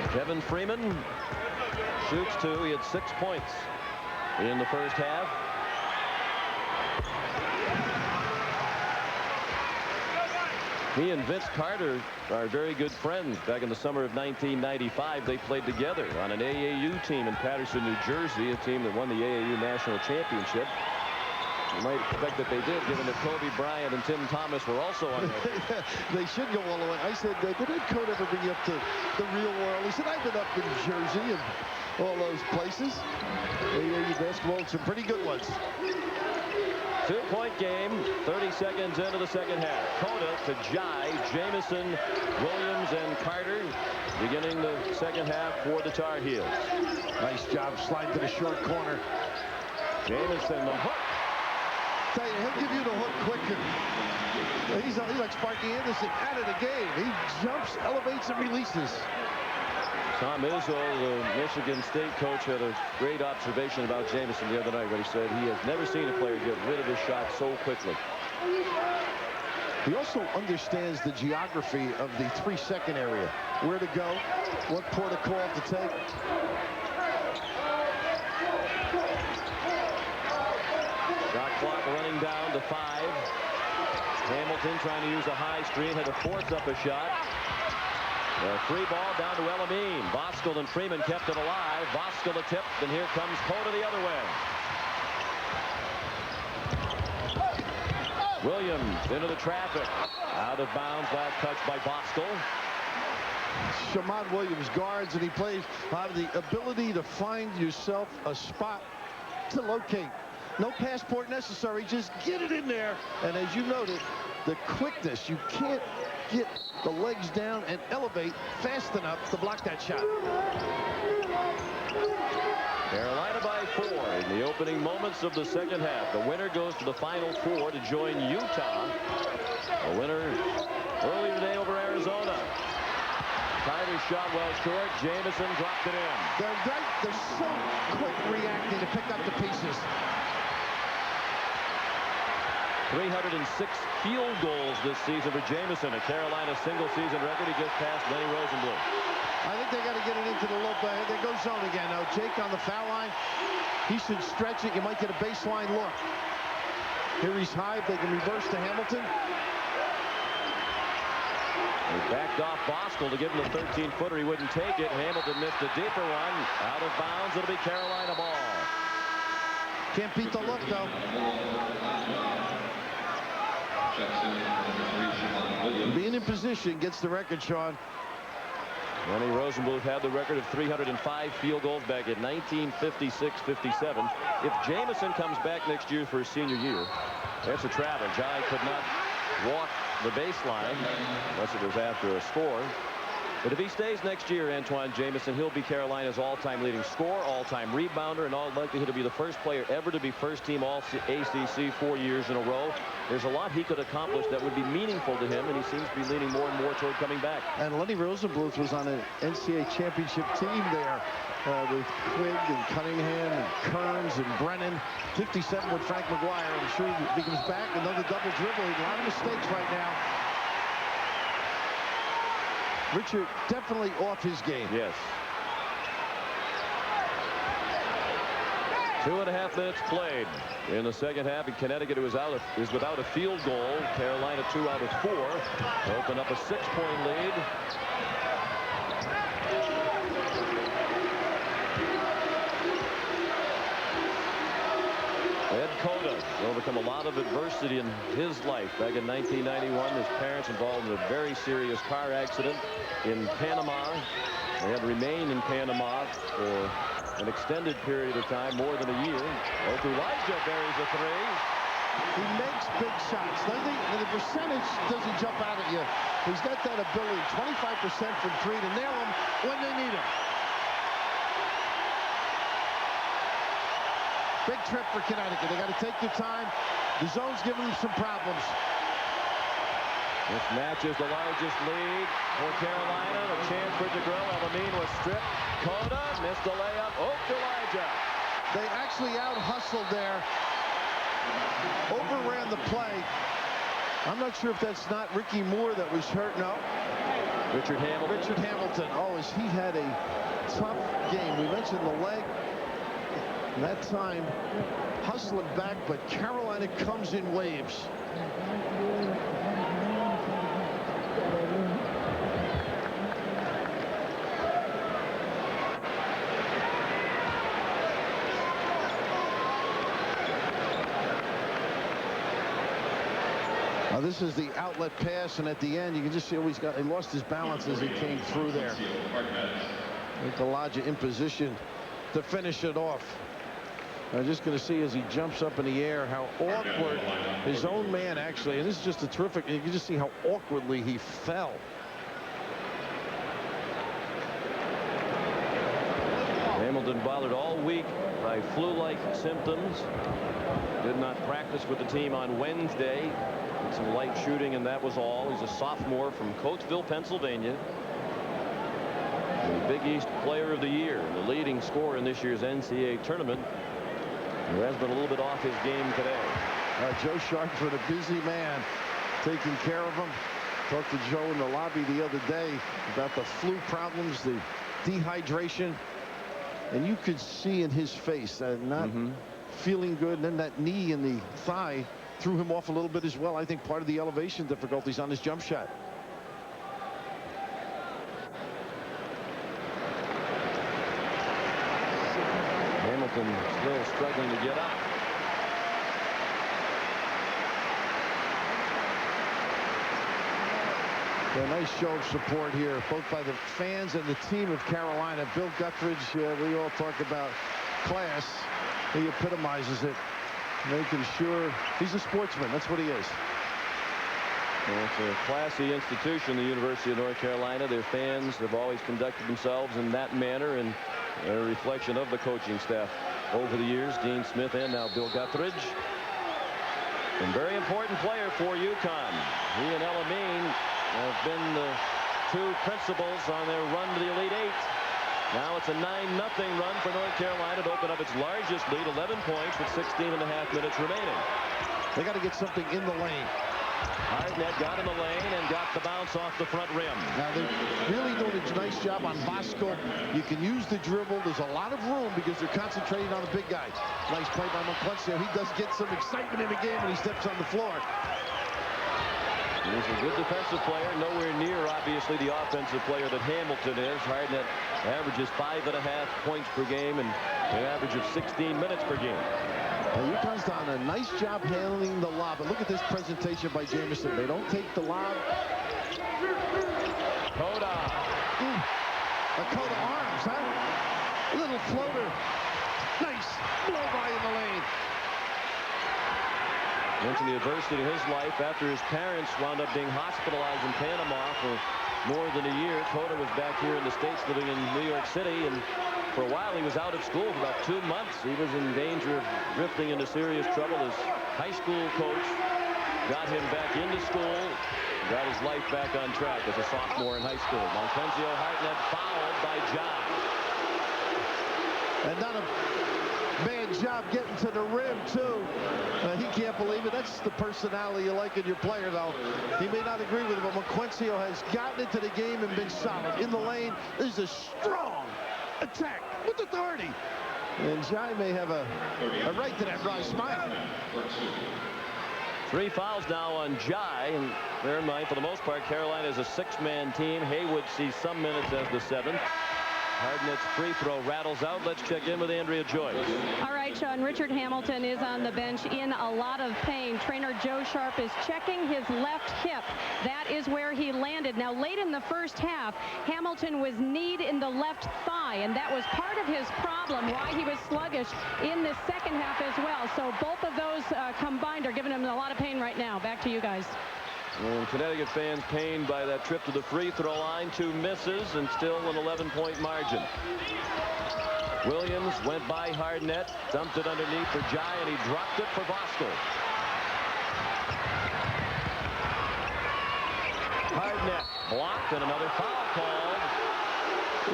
Kevin Freeman shoots 2. He had 6 points in the first half. He and Vince Carter are very good friends. Back in the summer of 1995, they played together on an AAU team in Paterson, New Jersey, a team that won the AAU National Championship. You might expect that they did, given that Kobe Bryant and Tim Thomas were also on it. They should go all the way. I said, did Cota ever bring you up to the real world? He said, I've been up in Jersey and all those places. AAU basketball, some pretty good ones. 2-point game, 30 seconds into the second half. Cota to Jai, Jamison, Williams, and Carter beginning the second half for the Tar Heels. Nice job sliding to the short corner. Jamison, the hook. Tell you, he'll give you the hook quicker. He's like Sparky Anderson out of the game. He jumps, elevates, and releases. Tom Izzo, the Michigan State coach, had a great observation about Jamison the other night when he said he has never seen a player get rid of his shot so quickly. He also understands the geography of the 3-second area. Where to go, what protocol to take. Shot clock running down to 5. Hamilton trying to use a high screen, had to force up a shot. A free ball down to El Amin. Voskuhl and Freeman kept it alive. Voskuhl a tip, and here comes Cota the other way. Williams into the traffic. Out of bounds, last touch by Voskuhl. Shammond Williams guards, and he plays the ability to find yourself a spot to locate. No passport necessary, just get it in there. And as you noted, the quickness, you can't get the legs down and elevate fast enough to block that shot. Carolina by 4 in the opening moments of the second half. The winner goes to the Final Four to join Utah. The winner earlier today over Arizona. Carter shot well short. Jamison dropped it in. They're so quick reacting to pick up the pieces. 306 field goals this season for Jamison, a Carolina single-season record. He just passed Lenny Rosenbluth. I think they got to get it into the low. There goes zone again. Now Jake on the foul line. He should stretch it. You might get a baseline look. Here he's high. They can reverse to Hamilton. He backed off Voskuhl to give him the 13-footer. He wouldn't take it. Hamilton missed a deeper one. Out of bounds. It'll be Carolina ball. Can't beat the look, though. Being in position gets the record, Sean. Lenny Rosenbluth had the record of 305 field goals back in 1956-57. If Jamison comes back next year for his senior year, that's a travel. Jai could not walk the baseline unless it was after a score. But if he stays next year, Antawn Jamison, he'll be Carolina's all-time leading scorer, all-time rebounder, and all likelihood to be the first player ever to be first-team All-ACC 4 years in a row. There's a lot he could accomplish that would be meaningful to him, and he seems to be leaning more and more toward coming back. And Lenny Rosenbluth was on an NCAA championship team there with Quigg and Cunningham and Kearns and Brennan. 57 with Frank McGuire. I'm sure he comes back, another double dribble. A lot of mistakes right now. Richard definitely off his game. Yes. 2.5 minutes played in the second half, and Connecticut is without a field goal. Carolina 2 out of 4. Open up a 6-point lead. Ed Cota overcome a lot of adversity in his life. Back in 1991, his parents involved in a very serious car accident in Panama. They had to remain in Panama for an extended period of time, more than a year. Okulaja buries a 3. He makes big shots, doesn't he? And the percentage doesn't jump out at you. He's got that ability, 25% from 3 to nail them when they need him. Big trip for Connecticut. They got to take their time. The zone's giving them some problems. This matches the largest lead for Carolina. A chance for it to grow. Alameen was stripped. Cota missed the layup. Okulaja. They actually out-hustled there. Overran the play. I'm not sure if that's not Ricky Moore that was hurt. No. Richard Hamilton. Richard Hamilton. Oh, as he had a tough game. We mentioned the leg. And that time, hustling back, but Carolina comes in waves. This is the outlet pass, and at the end you can just see he lost his balance as he came through there. Okulaja in position to finish it off. I'm just going to see as he jumps up in the air how awkward his own man actually, and this is just a terrific, you can just see how awkwardly he fell. Hamilton bothered all week by flu-like symptoms. Did not practice with the team on Wednesday. Some light shooting, and that was all. He's a sophomore from Coatesville, Pennsylvania. The Big East Player of the Year, the leading scorer in this year's NCAA tournament. He has been a little bit off his game today. Joe Sharpford, a busy man, taking care of him. Talked to Joe in the lobby the other day about the flu problems, the dehydration, and you could see in his face not feeling good. And then that knee in the thigh threw him off a little bit as well. I think part of the elevation difficulties on his jump shot. Hamilton still struggling to get up. A nice show of support here, both by the fans and the team of Carolina. Bill Guthridge, we all talk about class. He epitomizes it, making sure he's a sportsman. That's what he is. Well, it's a classy institution, the University of North Carolina. Their fans have always conducted themselves in that manner, and a reflection of the coaching staff over the years. Dean Smith and now Bill Guthridge. And very important player for UConn. He and Alameen have been the two principals on their run to the Elite Eight. Now it's a 9-0 run for North Carolina to open up its largest lead, 11 points with 16.5 minutes remaining. They got to get something in the lane. Hardnett got in the lane and got the bounce off the front rim. Now they're really doing a nice job on Bosco. You can use the dribble. There's a lot of room because they're concentrating on the big guy. Nice play by McCluskey. He does get some excitement in the game when he steps on the floor. He's a good defensive player, nowhere near, obviously, the offensive player that Hamilton is. Hardnett averages 5.5 points per game and an average of 16 minutes per game. Now, UConn's done a nice job handling the lob. But look at this presentation by Jamison. They don't take the lob. Cota. A Cota arms, huh? A little floater. Nice blow by in the lane. Mentioned the adversity in his life after his parents wound up being hospitalized in Panama for more than a year. Cota was back here in the States living in New York City, and for a while he was out of school for about 2 months. He was in danger of drifting into serious trouble. His high school coach got him back into school, got his life back on track as a sophomore in high school. Montenzio Hardnett fouled by John. And not a bad job getting to the rim, too. He can't believe it. That's the personality you like in your player, though. He may not agree with it, but Moquencio has gotten into the game and been solid. In the lane, this is a strong attack with authority. And Jai may have a right to that dry smile. 3 fouls now on Jai, and bear in mind, for the most part, Carolina is a 6-man team. Haywood sees some minutes as the 7th. Hardnett's free throw rattles out. Let's check in with Andrea Joyce. All right, Sean. Richard Hamilton is on the bench in a lot of pain. Trainer Joe Sharp is checking his left hip. That is where he landed. Now, late in the first half, Hamilton was kneed in the left thigh, and that was part of his problem, why he was sluggish in the second half as well. So both of those combined are giving him a lot of pain right now. Back to you guys. And Connecticut fans pained by that trip to the free throw line. 2 misses and still an 11-point margin. Williams went by Hardnett, dumped it underneath for Jai, and he dropped it for Bosco. and another foul called.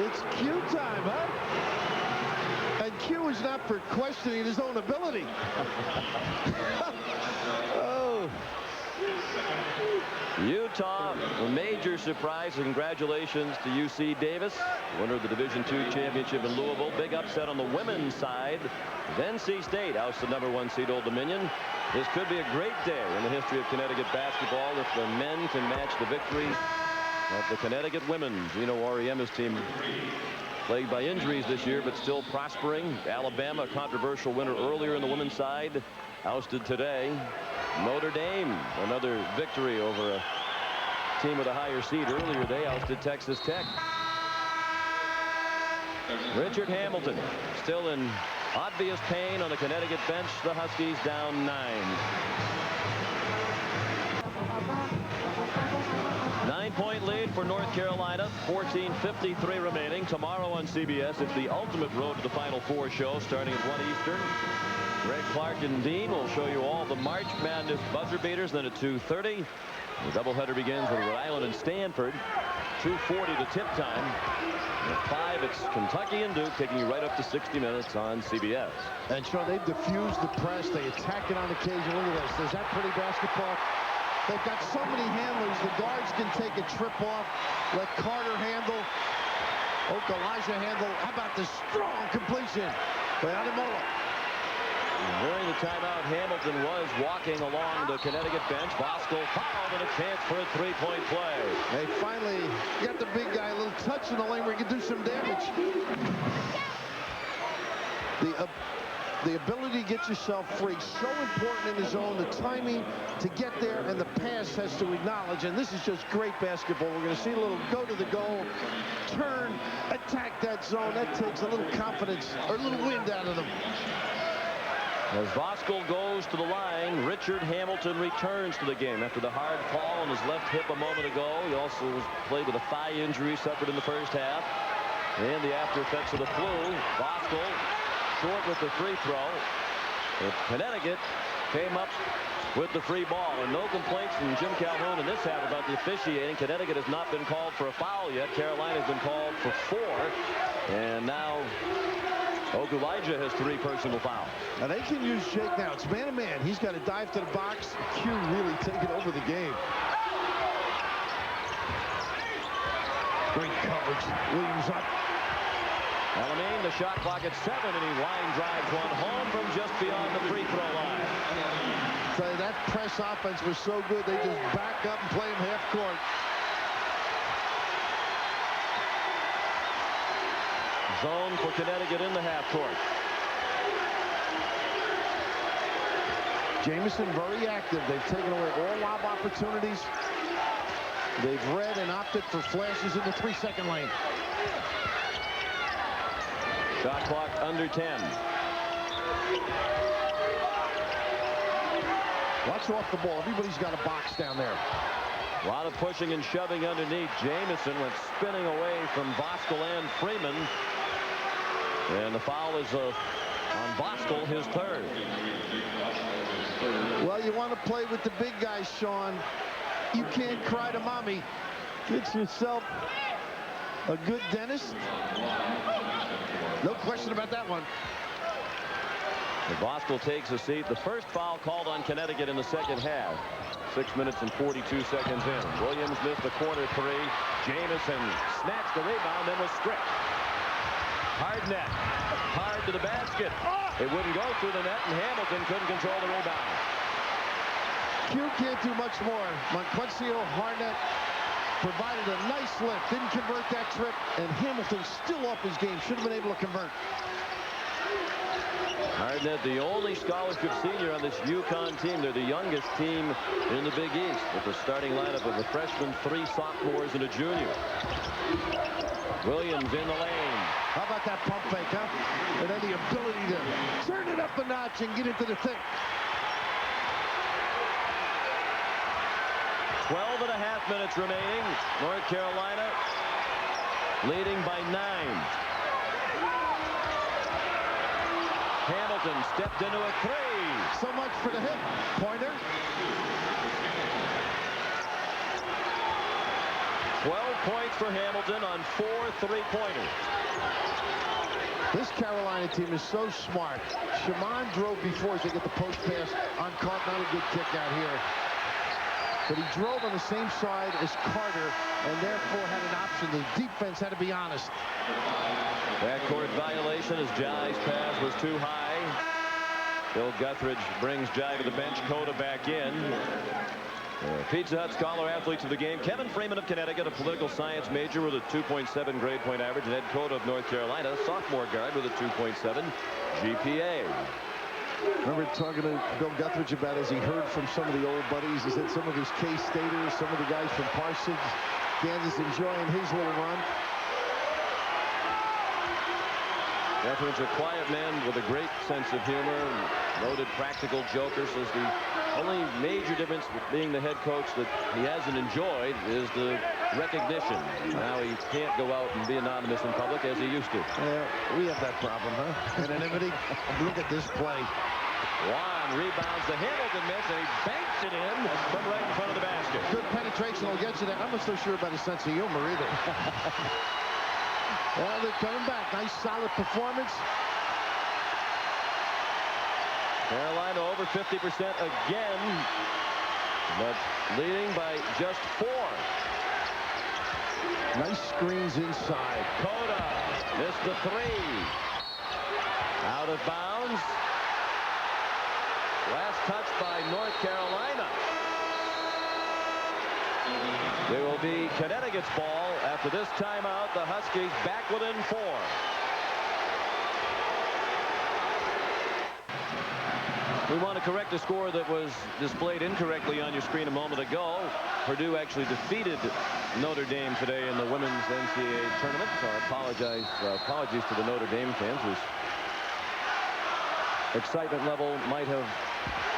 It's Q time, huh? And Q is not for questioning his own ability. Oh. Utah, a major surprise. Congratulations to UC Davis, winner of the Division II championship in Louisville. Big upset on the women's side. NC State ousted #1 seed Old Dominion. This could be a great day in the history of Connecticut basketball if the men can match the victories of the Connecticut women's. Oriema's team plagued by injuries this year, but still prospering. Alabama, a controversial winner earlier in the women's side, ousted today. Notre Dame, another victory over a team with a higher seed. Earlier they ousted Texas Tech. Richard Hamilton still in obvious pain on the Connecticut bench. The Huskies down 9. 9-point lead for North Carolina. 14:53 remaining. Tomorrow on CBS, it's the ultimate road to the Final Four show starting at 1 Eastern. Greg Clark and Dean will show you all the March Madness buzzer beaters. Then at 2:30, the doubleheader begins with Rhode Island and Stanford. 2:40 to tip time. At 5, it's Kentucky and Duke, taking you right up to 60 minutes on CBS. And Sean, they've diffused the press. They attack it on occasion. Look at this. Is that pretty basketball? They've got so many handlers. The guards can take a trip off. Let Carter handle. Okulaja handle. How about the strong completion by Ademola? During the timeout, Hamilton was walking along the Connecticut bench. Voskuhl fouled and a chance for a 3-point play. They finally got the big guy a little touch in the lane where he can do some damage. The ability to get yourself free, so important in the zone. The timing to get there and the pass has to acknowledge. And this is just great basketball. We're going to see a little go to the goal, turn, attack that zone. That takes a little confidence or a little wind out of them. As Voskuhl goes to the line, Richard Hamilton returns to the game after the hard fall on his left hip a moment ago. He also played with a thigh injury suffered in the first half. And the after effects of the flu. Voskuhl short with the free throw. But Connecticut came up with the free ball. And no complaints from Jim Calhoun in this half about the officiating. Connecticut has not been called for a foul yet. Carolina has been called for 4. And now Okulaja has 3 personal fouls. Now they can use Jake now. It's man-to-man. He's got to dive to the box. Q really taking over the game. Great coverage. Williams up. Alameen, the shot clock at 7, and he line drives one home from just beyond the free throw line. So that press offense was so good, they just back up and play him half court. Zone for Connecticut in the half court. Jamison very active. They've taken away all lob opportunities. They've read and opted for flashes in the 3-second lane. Shot clock under 10. Watch off the ball. Everybody's got a box down there. A lot of pushing and shoving underneath. Jamison went spinning away from Voskuhl and Freeman. And the foul is on Voskuhl, his 3rd. Well, you want to play with the big guys, Sean. You can't cry to mommy. Get yourself a good dentist. No question about that one. Voskuhl takes a seat. The first foul called on Connecticut in the second half. 6 minutes and 42 seconds in. Williams missed the corner 3. Jamison snatched the rebound, then was stripped. Hard net. Hard to the basket. It wouldn't go through the net, and Hamilton couldn't control the rebound. Q can't do much more. Monquencio Harnett provided a nice lift. Didn't convert that trip, and Hamilton still off his game. Should have been able to convert. Harnett, the only scholarship senior on this UConn team. They're the youngest team in the Big East, with the starting lineup of a freshman, 3 sophomores, and a junior. Williams in the lane. How about that pump fake, huh? And then the ability to turn it up a notch and get into the thick. 12.5 minutes remaining. North Carolina leading by 9. Hamilton stepped into a 3. So much for the hit. Pointer. points for Hamilton on 4 3-pointers. This Carolina team is so smart. Shammond drove before as they get the post pass on Cota. Not a good kick out here. But he drove on the same side as Carter and therefore had an option. The defense had to be honest. Backcourt violation as Jai's pass was too high. Bill Guthridge brings Jai to the bench. Cota back in. Pizza Hut Scholar Athletes of the game. Kevin Freeman of Connecticut, a political science major with a 2.7 grade point average. And Ed Cota of North Carolina, sophomore guard with a 2.7 GPA. Remember talking to Bill Guthridge about as he heard from some of the old buddies. He said some of his K-Staters, some of the guys from Parsons, Kansas enjoying his little run. Guthridge, a quiet man with a great sense of humor, loaded practical joker, says the only major difference with being the head coach that he hasn't enjoyed is the recognition. Now he can't go out and be anonymous in public as he used to. We have that problem, huh? Anonymity. Look at this play. Juan rebounds the Hamilton miss, and he banks it in from right in front of the basket. Good penetration will get you there. I'm not so sure about his sense of humor either. Well, they're coming back. Nice, solid performance. Carolina over 50% again, but leading by just 4. Nice screens inside. Cota missed the 3. Out of bounds. Last touch by North Carolina. It will be Connecticut's ball after this timeout. The Huskies back within 4. We want to correct a score that was displayed incorrectly on your screen a moment ago. Purdue actually defeated Notre Dame today in the women's NCAA tournament. So apologies to the Notre Dame fans whose excitement level might have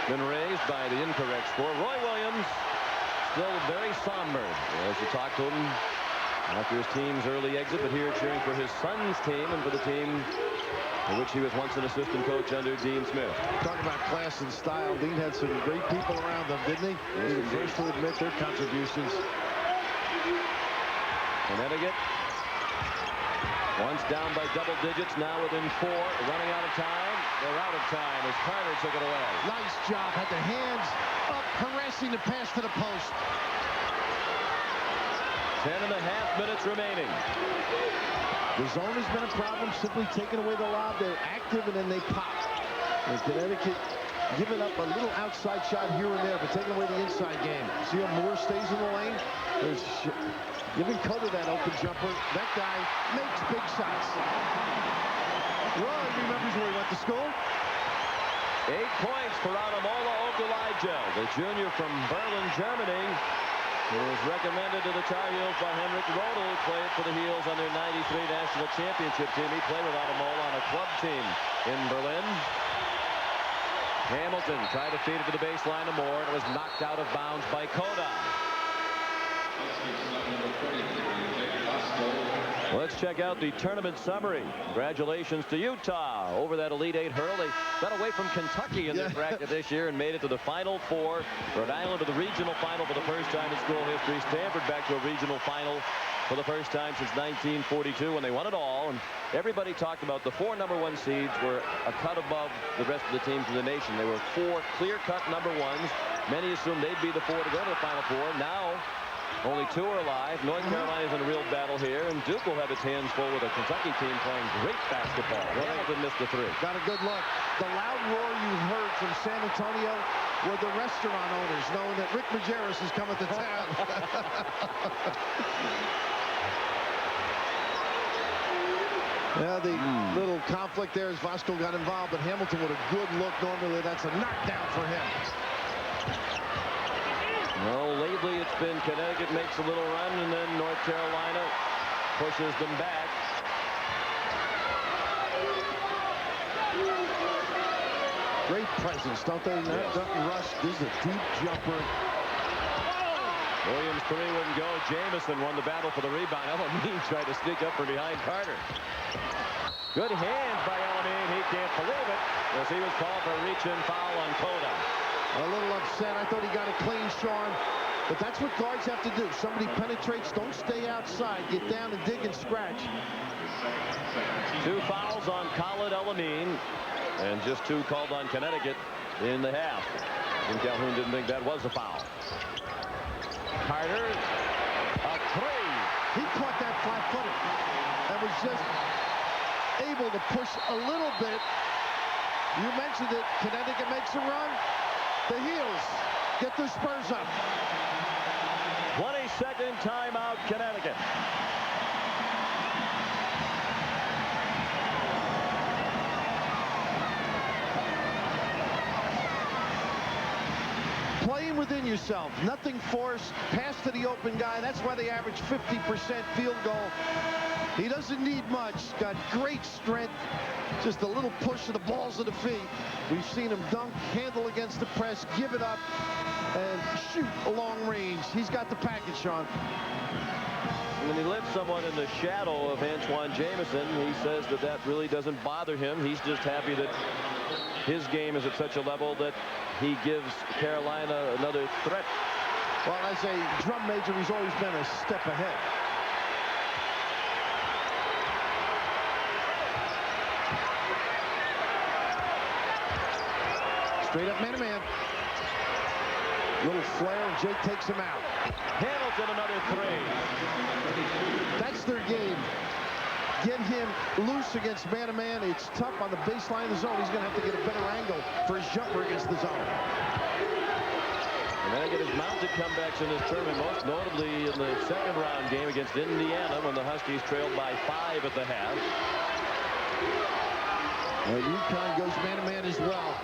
been raised by the incorrect score. Roy Williams still very somber as you talk to him after his team's early exit, but here cheering for his son's team and for the team for which he was once an assistant coach under Dean Smith. Talking about class and style, Dean had some great people around them, didn't he? He was first to admit their contributions. Connecticut once down by double digits, now within 4, running out of time. They're out of time as Carter took it away. Nice job, had their hands up, caressing the pass to the post. 10.5 minutes remaining. The zone has been a problem, simply taking away the lob. They're active and then they pop. And Connecticut giving up a little outside shot here and there, but taking away the inside game. See how Moore stays in the lane? There's giving Cota that open jumper. That guy makes big shots. Roy remembers where he went to school. 8 points for Ademola Okulaja, the junior from Berlin, Germany, who was recommended to the Tar Heels by Henrik Rodel, who played for the Heels on their '93 national championship team. He played with Ademola on a club team in Berlin. Hamilton tried to feed it to the baseline to Moore, and it was knocked out of bounds by Cota. Let's check out the tournament summary. Congratulations to Utah over that Elite 8 hurl. They got away from Kentucky in their bracket this year and made it to the Final Four. Rhode Island to the regional final for the first time in school history. Stanford back to a regional final for the first time since 1942 when they won it all. And everybody talked about the 4 #1 seeds were a cut above the rest of the teams in the nation. They were 4 clear-cut #1s. Many assumed they'd be the 4 to go to the Final Four. Now only 2 are alive. North Carolina's in a real battle here, and Duke will have its hands full with a Kentucky team playing great basketball. Hamilton missed the 3. Got a good look. The loud roar you heard from San Antonio were the restaurant owners, knowing that Rick Majerus is coming to town. Yeah, the little conflict there as Vasco got involved, but Hamilton with a good look. Normally, that's a knockdown for him. Well, lately it's been Connecticut makes a little run, and then North Carolina pushes them back. Great presence, don't they? Yes. Doesn't rush. This is a deep jumper. Williams 3 wouldn't go. Jamison won the battle for the rebound. Elamine tried to sneak up from behind Carter. Good hands by Elamine. He can't believe it as he was called for a reach-in foul on Cota. A little upset. I thought he got it clean, Sean. But that's what guards have to do. Somebody penetrates, don't stay outside. Get down and dig and scratch. 2 fouls on Khalid El-Amin, and just 2 called on Connecticut in the half. Jim Calhoun didn't think that was a foul. Carter, a 3. He caught that flat-footed and was just able to push a little bit. You mentioned it. Connecticut makes a run. The heels get the Spurs up. 22nd timeout, Connecticut. Playing within yourself, nothing forced, pass to the open guy. That's why they average 50% field goal. He doesn't need much, got great strength, just a little push of the balls of the feet. We've seen him dunk, handle against the press, give it up, and shoot a long range. He's got the package, Sean. When he lets someone in the shadow of Antawn Jamison, he says that that really doesn't bother him. He's just happy that his game is at such a level that he gives Carolina another threat. Well, as a drum major, he's always been a step ahead. Straight up man-to-man. Little flare, and Jake takes him out. Hamilton, another 3. That's their game. Get him loose against man-to-man. It's tough on the baseline of the zone. He's going to have to get a better angle for his jumper against the zone. Connecticut has mounted comebacks in this tournament, most notably in the second round game against Indiana when the Huskies trailed by 5 at the half. And UConn goes man-to-man as well.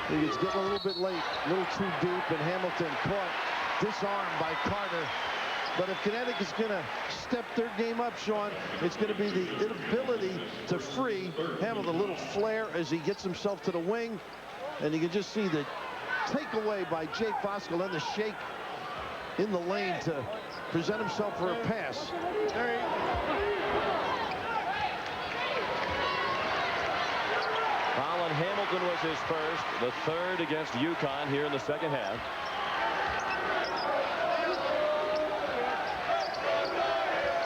It's getting a little bit late, a little too deep, and Hamilton caught, disarmed by Carter. But if Connecticut's going to step their game up, Sean, it's going to be the inability to free Hamilton. A little flare as he gets himself to the wing, and you can just see the takeaway by Jake Voskuhl and the shake in the lane to present himself for a pass. Colin Hamilton was his first, the 3rd against UConn here in the second half.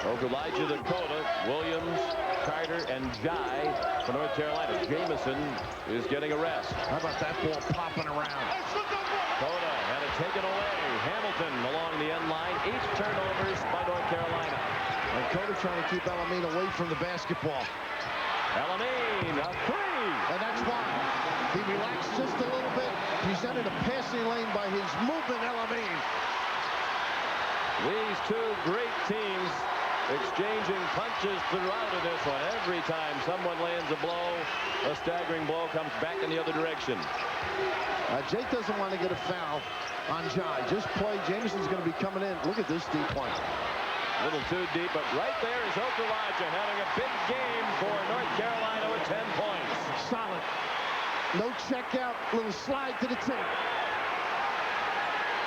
Okulaja, the Cota, Williams, Carter, and Jai for North Carolina. Jamison is getting a rest. How about that ball popping around? Cota had it taken away. Hamilton along the end line. 8 turnovers by North Carolina. And Cota trying to keep El-Amin away from the basketball. El-Amin, a 3. And that's why he relaxed just a little bit. Presented a passing lane by his movement, El-Amin. These 2 great teams exchanging punches throughout in this one. Every time someone lands a blow, a staggering blow comes back in the other direction. Jake doesn't want to get a foul on Jai. Just play. Jamison's going to be coming in. Look at this deep one. A little too deep, but right there is Okulaja having a big game for North Carolina with 10 points. Solid. No check out. Little slide to the tip.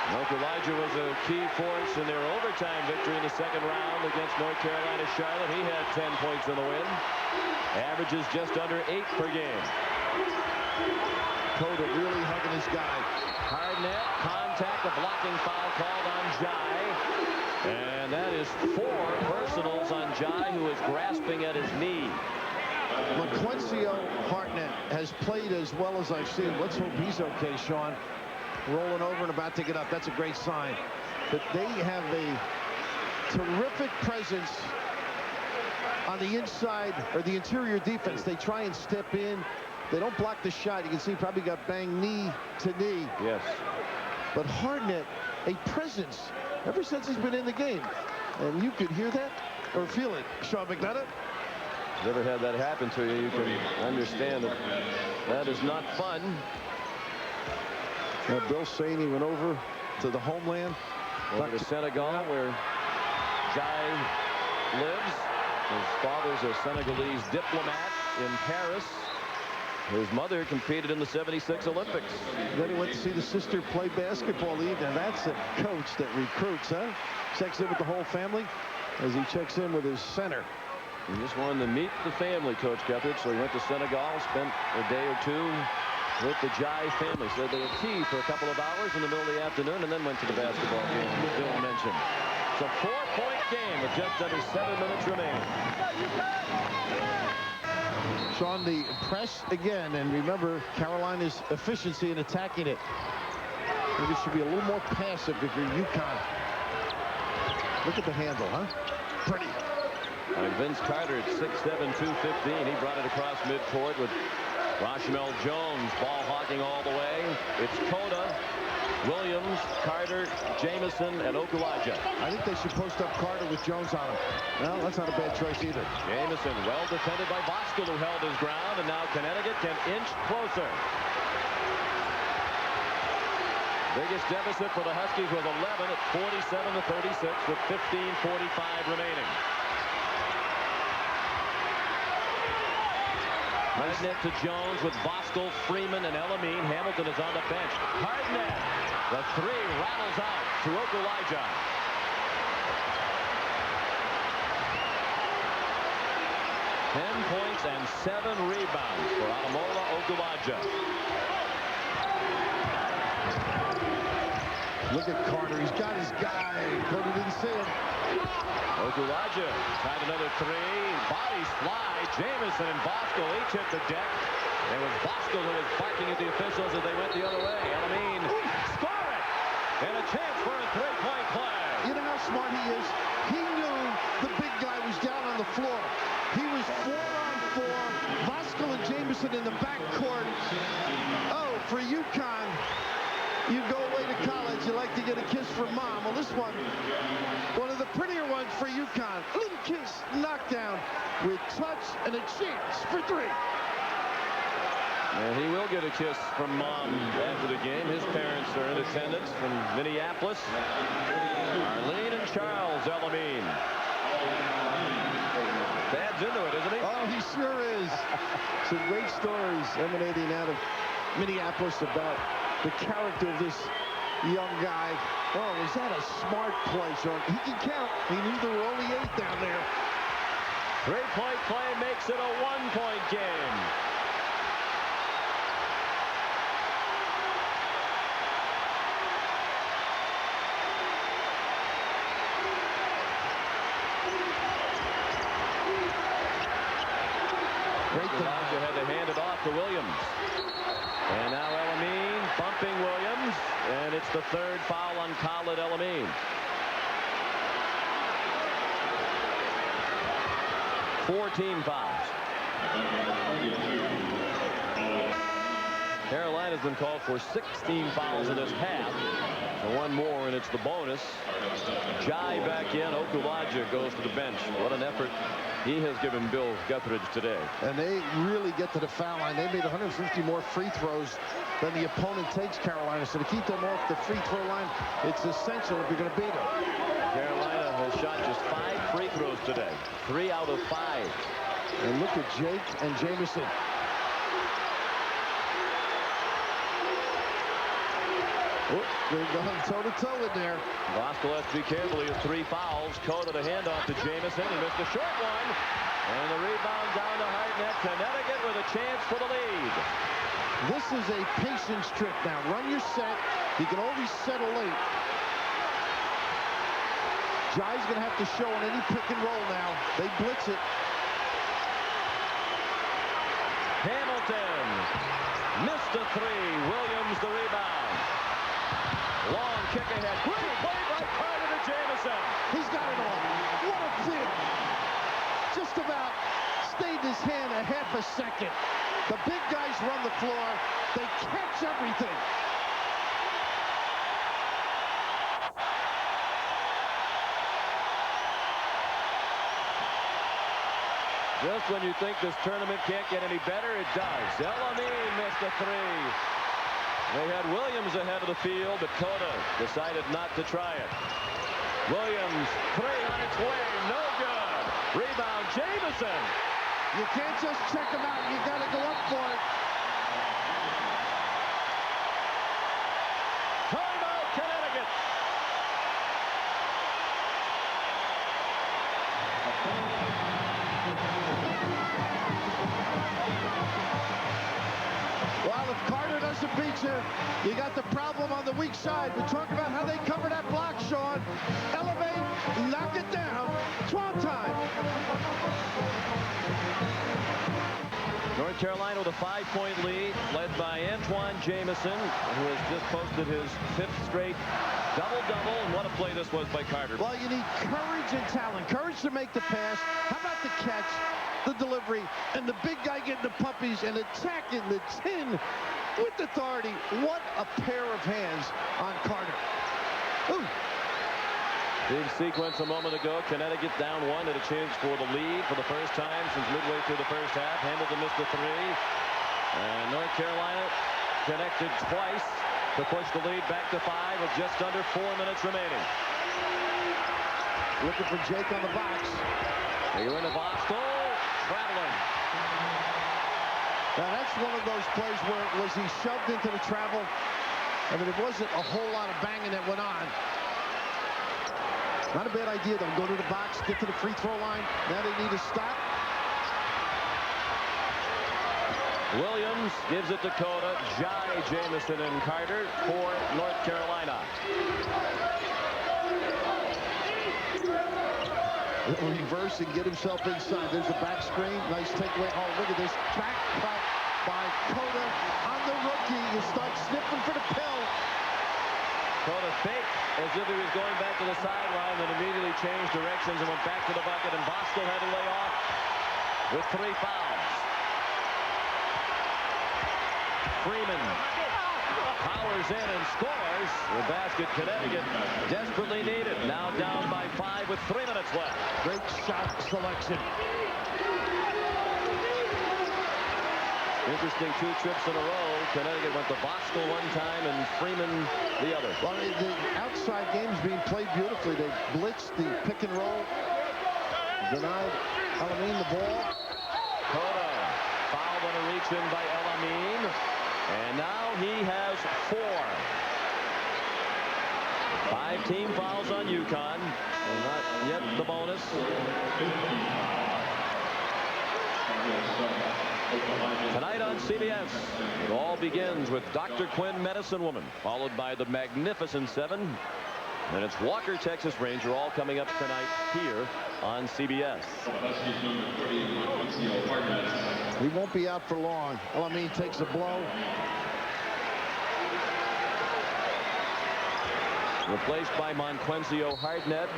Okulaja was a key force in their overtime victory in the second round against North Carolina Charlotte. He had 10 points in the win. Averages just under 8 per game. Cota really hugging his guy. Hard net, contact, a blocking foul called on Jai. And that is 4 personals on Jai, who is grasping at his knee. Laquencio Hartnett has played as well as I've seen. Let's hope he's okay, Sean. Rolling over and about to get up. That's a great sign. But they have a terrific presence on the inside, or the interior defense. They try and step in. They don't block the shot. You can see he probably got banged knee to knee. Yes. But Hartnett, a presence ever since he's been in the game. And you could hear that or feel it. Sean McDonough. Never had that happen to you. You can understand that that is not fun. Bill saying he went over to the homeland. Over to Senegal, where Jai lives. His father's a Senegalese diplomat in Paris. His mother competed in the '76 Olympics. Then he went to see the sister play basketball league, and that's a coach that recruits, huh? Checks in with the whole family as he checks in with his center. He just wanted to meet the family, Coach Guthridge, so he went to Senegal, spent a day or 2 with the Jai family. Said they had tea for a couple of hours in the middle of the afternoon and then went to the basketball game, as Bill mentioned. It's a 4-point game with just under 7 minutes remaining. Sean, the press again, and remember Carolina's efficiency in attacking it. Maybe it should be a little more passive if you're UConn. Look at the handle, huh? Pretty. Vince Carter at 6'7", 215. He brought it across midcourt with Rashmel Jones ball hogging all the way. It's Cota, Williams, Carter, Jamison, and Okulaja. I think they should post up Carter with Jones on him. Well, that's not a bad choice either. Jamison well defended by Voskuil, who held his ground, and now Connecticut can inch closer. Biggest deficit for the Huskies was 11 at 47-36 with 15:45 remaining. Hardnett to Jones with Voskuil, Freeman, and Elamine. Hamilton is on the bench. Hardnett, the three rattles out to Okulaja. Ten points and 7 rebounds for Ademola Okulaja. Look at Carter. He's got his guy. Cota didn't see him. Okulaja tried another three. Bodies fly. Jamison and Voskuil each hit the deck. It was Voskuil who was barking at the officials as they went the other way. Elamine scoring. And a chance for a three-point play. You know how smart he is? He knew the big guy was down on the floor. He was 4-on-4. Voskuil and Jamison in the backcourt. Oh, for UConn. You go away to college, you like to get a kiss from mom. Well, this one of the prettier ones for UConn. A little kiss, knockdown with touch and a chance for 3. And he will get a kiss from mom after the game. His parents are in attendance from Minneapolis. Arlene and Charles Elamine. Dad's into it, isn't he? Oh, he sure is. Some great stories emanating out of Minneapolis about the character of this young guy. Oh, was that a smart play, Sean? He can count. He knew there were only 8 down there. Three-point play makes it a 1-point game. Okulaja had to hand it off to Williams. And now Elamine bumping Williams, and it's the 3rd foul on Khalid Elamine. 14 fouls. Carolina's been called for 16 fouls in this half. So one more, and it's the bonus. Jai back in. Okulaja goes to the bench. What an effort he has given Bill Guthridge today. And they really get to the foul line. They made 150 more free throws than the opponent takes, Carolina. So to keep them off the free throw line, it's essential if you're going to beat them. Carolina has shot just 5 free throws today. 3 out of 5. And look at Jake and Jamison. Oh, they're going toe-to-toe in there. Voskuil has to be careful. He has 3 fouls. Cota the handoff to Jamison. He missed a short one. And the rebound down to Hardnett. Connecticut with a chance for the lead. This is a patience trick now. Run your set. You can always settle late. Jai's going to have to show on any pick and roll now. They blitz it. Hamilton missed a 3. Williams the rebound. Long kick ahead. Great play by Carter to Jamison. He's got it all. What a fit. Just about stayed his hand a half a second. The big guys run the floor. They catch everything. Just when you think this tournament can't get any better, it does. Elamine missed a 3. They had Williams ahead of the field, but Cota decided not to try it. Williams, 3 on its way, no good. Rebound, Jamison. You can't just check them out. You got to go up for it. Timeout, Connecticut. Well, if Carter pressure. You got the problem on the weak side. We talk about how they cover that block, Sean. Elevate, knock it down. Swamp time. North Carolina with a 5-point lead, led by Antawn Jamison, who has just posted his 5th straight double-double. And what a play this was by Carter. Well, you need courage and talent. Courage to make the pass. How about the catch, the delivery, and the big guy getting the puppies and attacking the tin with authority. What a pair of hands on Carter. Ooh. Big sequence a moment ago. Connecticut down 1 at a chance for the lead for the first time since midway through the first half. Hamilton missed the 3. And North Carolina connected twice to push the lead back to 5 with just under 4 minutes remaining. Looking for Jake on the box. They're in the box. Oh, traveling. Now that's one of those plays where was he shoved into the travel. I mean, it wasn't a whole lot of banging that went on. Not a bad idea, though. Go to the box, get to the free throw line. Now they need to stop. Williams gives it to Cota. Jamison and Carter for North Carolina. Reverse and get himself inside. There's a back screen. Nice takeaway. Oh, look at this. Back cut by Cota on the rookie. You start sniffing for the pill. Cota faked as if he was going back to the sideline, then immediately changed directions and went back to the bucket, and Bosco had to lay off with 3 fouls. Freeman powers in and scores. The basket Connecticut desperately needed. Now down by 5 with 3 minutes left. Great shot selection. Interesting 2 trips in a row. Connecticut went to Bosco one time and Freeman the other. Well, the outside game's being played beautifully. They blitzed the pick and roll. Denied Elamine the ball. Cota fouled on a reach in by Elamine. And now he has 4. 5 team fouls on UConn. And not yet the bonus. Tonight on CBS, it all begins with Dr. Quinn, Medicine Woman, followed by the Magnificent 7. And it's Walker, Texas Ranger, all coming up tonight here on CBS. He won't be out for long. Elamine takes a blow. Replaced by Monquencio Hardnett.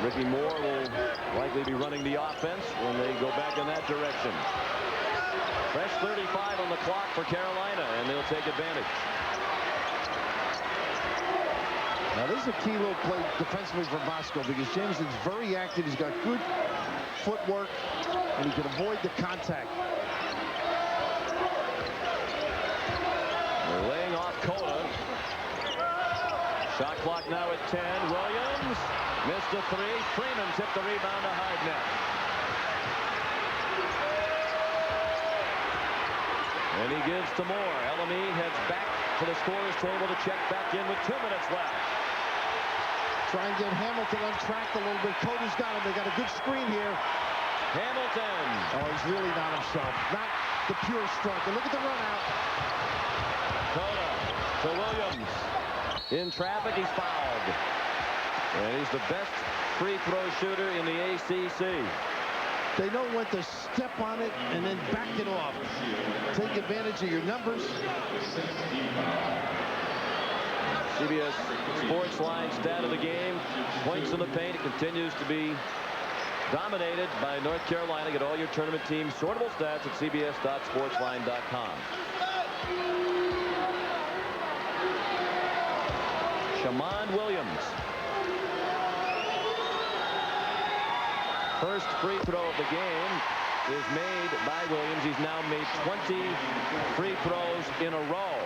Ricky Moore will likely be running the offense when they go back in that direction. Fresh 35 on the clock for Carolina, and they'll take advantage. Now, this is a key little play defensively for Bosco because Jamison's very active. He's got good footwork, and he can avoid the contact. They're laying off Cota. Shot clock now at 10. Williams missed a 3. Freeman tipped the rebound to Hardnett. And he gives to Moore. Elamine heads back to the scorer's table to check back in with 2 minutes left. Try and get Hamilton untracked a little bit. Cota's got him. They got a good screen here. Hamilton. Oh, he's really not himself. Not the pure strike. And look at the run out. Cota to Williams. In traffic, he's fouled. And he's the best free throw shooter in the ACC. They know when to step on it and then back it off. Take advantage of your numbers. CBS Sports Line stat of the game. Points in the paint. It continues to be dominated by North Carolina. Get all your tournament teams sortable stats at cbs.sportsline.com. Shammond Williams. First free throw of the game is made by Williams. He's now made 20 free throws in a row.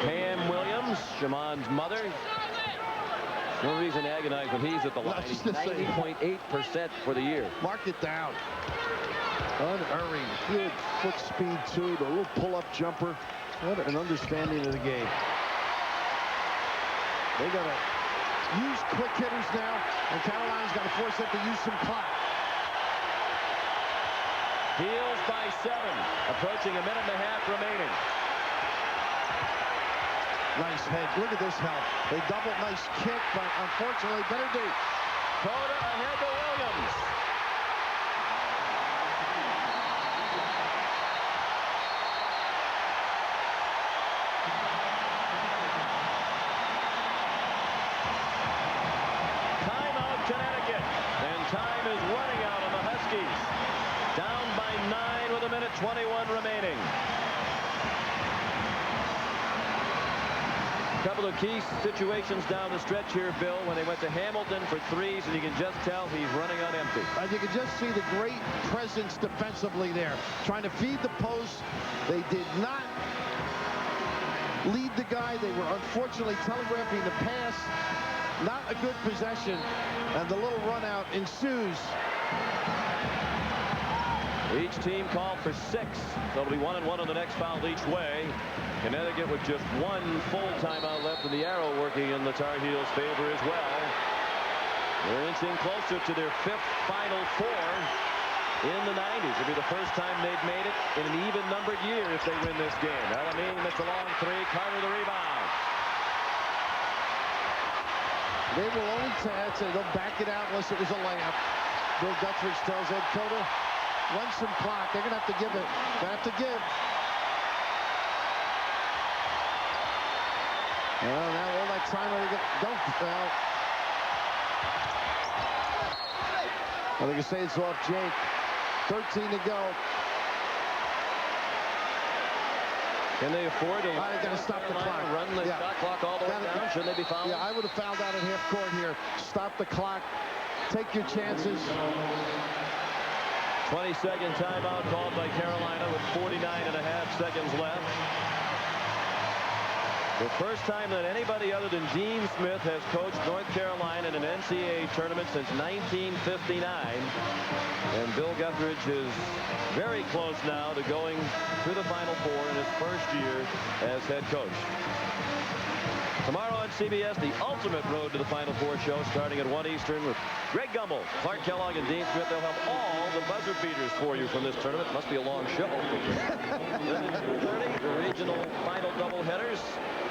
Pam Williams, Shammond's mother. No reason to agonize when he's at the line. 90.8% for the year. Mark it down. Unerring. Good foot speed, too. The little pull-up jumper. What an understanding of the game. They got to use quick hitters now, and Carolina's got to force them to use some clock. Heels by 7. Approaching a minute and a half remaining. Nice head. Look at this help. They double. Nice kick, but unfortunately better do. Cota ahead to Williams. Timeout Connecticut. And time is running out on the Huskies. Down by 9 with a minute 21 remaining. Couple of key situations down the stretch here, Bill, when they went to Hamilton for threes, and you can just tell he's running on empty. And you can just see the great presence defensively there, trying to feed the post. They did not lead the guy. They were unfortunately telegraphing the pass. Not a good possession, and the little run out ensues. Each team called for 6, so it'll be 1 and 1 on the next foul each way. Connecticut with just 1 full timeout left, and the arrow working in the Tar Heels' favor as well. They're inching closer to their 5th Final Four in the 90s. It'll be the first time they've made it in an even-numbered year if they win this game. Alameen, it's a long 3. Carter the rebound. They will only say they'll back it out unless it was a layup. Bill Guthridge tells Ed Cota, run some clock. They're going to have to give it. They have to give. Well, now all that time they don't foul. Well, they can say it's off Jake. 13 to go. Can they afford to They got to stop the clock. Run the shot clock all the way down? Shouldn't they be fouled? Yeah, I would have fouled out at half court here. Stop the clock. Take your chances. 20-second timeout called by Carolina with 49.5 seconds left. The first time that anybody other than Dean Smith has coached North Carolina in an NCAA tournament since 1959. And Bill Guthridge is very close now to going to the Final Four in his first year as head coach. Tomorrow on CBS, the ultimate road to the Final Four show starting at 1 Eastern with Greg Gumbel, Clark Kellogg, and Dean Smith. They'll have all the buzzer beaters for you from this tournament. Must be a long show. Then at 2:30, the regional final doubleheaders.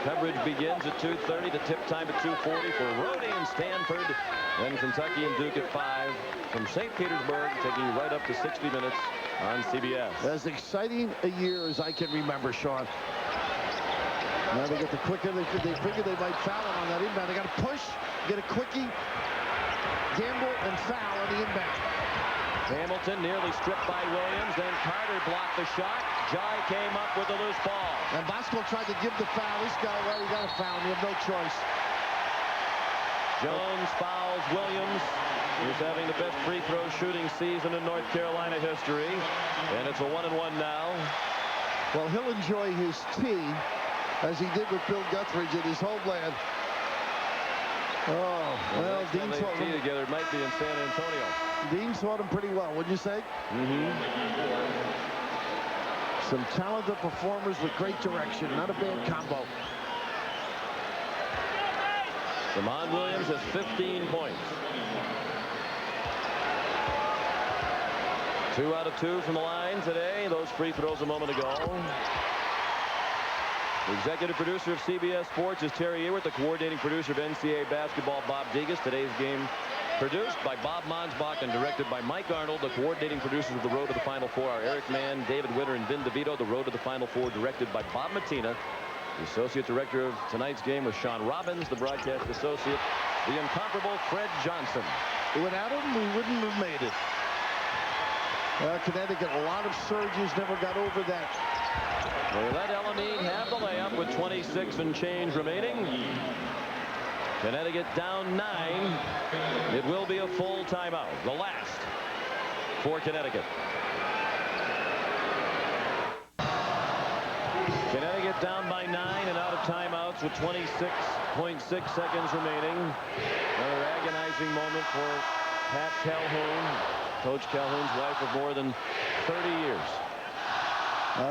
Coverage begins at 2:30. The tip time at 2:40 for Rhode and Stanford. Then Kentucky and Duke at 5. From St. Petersburg, taking you right up to 60 minutes on CBS. As exciting a year as I can remember, Sean. Now they get the quicker. They figure they might foul him on that inbound. They got to push, get a quickie, gamble, and foul on the inbound. Hamilton nearly stripped by Williams. Then Carter blocked the shot. Jai came up with the loose ball. And Bosco tried to give the foul. This guy, well, you got to foul him. You have no choice. Jones fouls Williams. He's having the best free throw shooting season in North Carolina history. And it's a 1-and-1 now. Well, he'll enjoy his tea as he did with Bill Guthridge at his homeland. Oh, well, Dean taught him together. It might be in San Antonio. Dean taught him pretty well, wouldn't you say? Mm-hmm. Some talented performers with great direction. Not a bad combo. Shammond Williams has 15 points. 2 out of 2 from the line today. Those free throws a moment ago. The executive producer of CBS Sports is Terry Ewert. The coordinating producer of NCAA basketball, Bob Degas. Today's game produced by Bob Monsbach and directed by Mike Arnold. The coordinating producers of the Road to the Final Four are Eric Mann, David Witter, and Vin DeVito. The Road to the Final Four directed by Bob Mattina. The associate director of tonight's game was Sean Robbins. The broadcast associate, the incomparable Fred Johnson. Without him, we wouldn't have made it. Connecticut, a lot of surges, never got over that. They let Alameen have the layup with 26 and change remaining. Connecticut down 9. It will be a full timeout, the last for Connecticut. Connecticut down by 9 and out of timeouts with 26.6 seconds remaining. Another agonizing moment for Pat Calhoun, Coach Calhoun's wife of more than 30 years.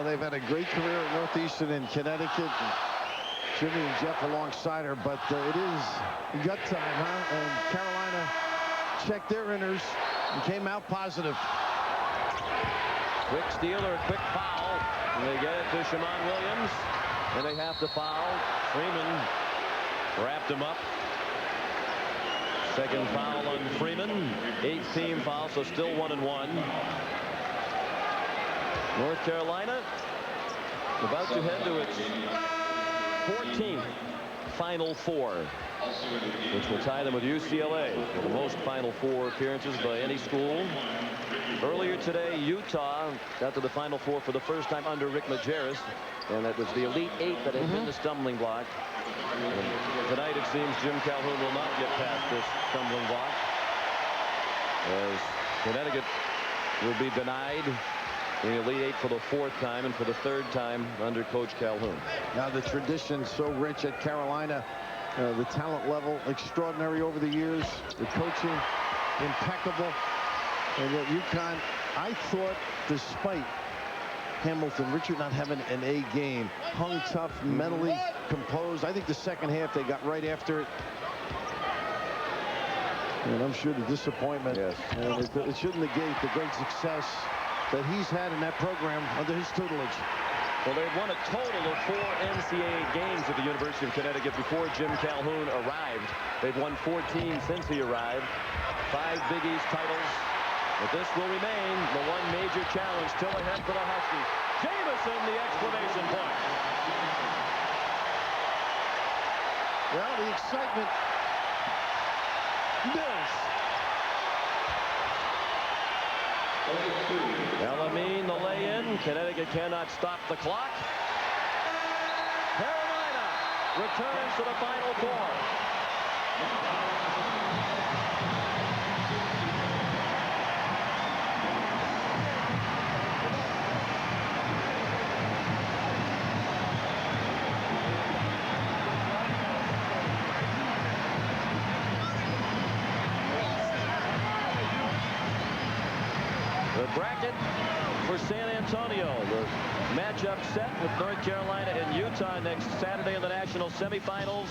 They've had a great career at Northeastern in Connecticut. And Jimmy and Jeff alongside her, but it is gut time, huh? And Carolina checked their inners and came out positive. Quick steal or a quick foul. And they get it to Shammond Williams. And they have to foul. Freeman wrapped him up. Second foul on Freeman. 8th team foul, so still 1-1. North Carolina about to head to its 14th Final Four, which will tie them with UCLA for the most Final Four appearances by any school. Earlier today, Utah got to the Final Four for the first time under Rick Majerus, and that was the Elite Eight that had been the stumbling block. And tonight, it seems Jim Calhoun will not get past this stumbling block, as Connecticut will be denied in the Elite Eight for the 4th time and for the 3rd time under Coach Calhoun. Now the tradition's so rich at Carolina. The talent level extraordinary over the years. The coaching impeccable. And at UConn, I thought, despite Hamilton, Richard not having an A game, hung tough, mentally composed. I think the second half they got right after it. And I'm sure the disappointment, yes, and it shouldn't negate the great success that he's had in that program under his tutelage. Well, they've won a total of 4 NCAA games at the University of Connecticut before Jim Calhoun arrived. They've won 14 since he arrived. 5 Big East titles. But this will remain the one major challenge still ahead for the Huskies. Jamison, the exclamation point. Well, the excitement builds. Elamine, the lay-in. Connecticut cannot stop the clock. Carolina returns to the Final Four. The bracket for San Antonio. The matchup set with North Carolina and Utah next Saturday in the national semifinals.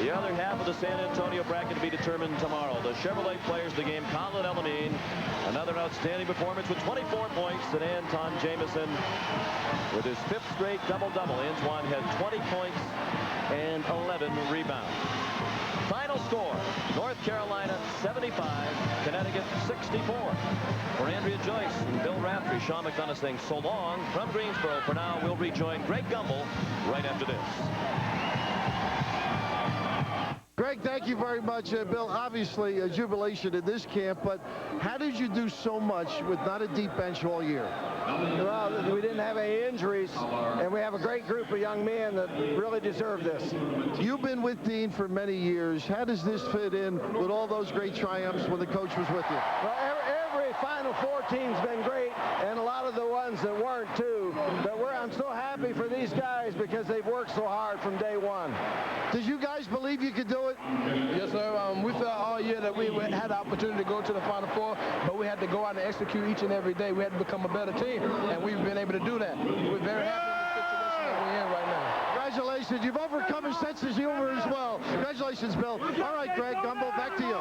The other half of the San Antonio bracket to be determined tomorrow. The Chevrolet players of the game, Colin Elamine, another outstanding performance with 24 points, and Antawn Jamison with his 5th straight double-double. Antoine had 20 points and 11 rebounds. Final score, North Carolina 75, Connecticut 64. For Andrea Joyce and Bill Raftery, Sean McDonough saying so long from Greensboro. For now, we'll rejoin Greg Gumbel right after this. Greg, thank you very much. Bill, obviously a jubilation in this camp, but how did you do so much with not a deep bench all year? Well, we didn't have any injuries, and we have a great group of young men that really deserve this. You've been with Dean for many years. How does this fit in with all those great triumphs when the coach was with you? Well, every Final Four team's been great, and a lot of the ones that weren't too. But I'm so happy for these guys because they've worked so hard from day one. Did you guys believe you could do it? Yes, sir. We felt all year that we had the opportunity to go to the Final Four, but we had to go out and execute each and every day. We had to become a better team, and we've been able to do that. We're very happy with the situation that we're in right now. Congratulations. You've overcome his sense of humor as well. Congratulations, Bill. All right, Greg Gumbel, back to you.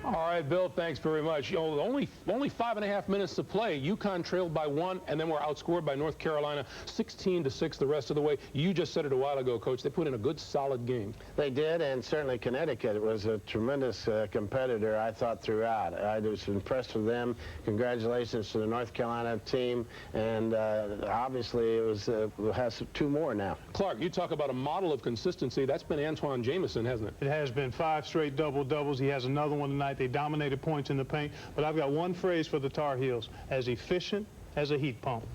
All right, Bill, thanks very much. You know, only 5.5 minutes to play. UConn trailed by 1, and then were outscored by North Carolina 16-6 the rest of the way. You just said it a while ago, Coach. They put in a good, solid game. They did, and certainly Connecticut was a tremendous competitor, I thought, throughout. I was impressed with them. Congratulations to the North Carolina team, and obviously it has 2 more now. Clark, you talk about a model of consistency. That's been Antawn Jamison, hasn't it? It has been 5 straight double-doubles. He has another one tonight. They dominated points in the paint. But I've got one phrase for the Tar Heels: as efficient as a heat pump.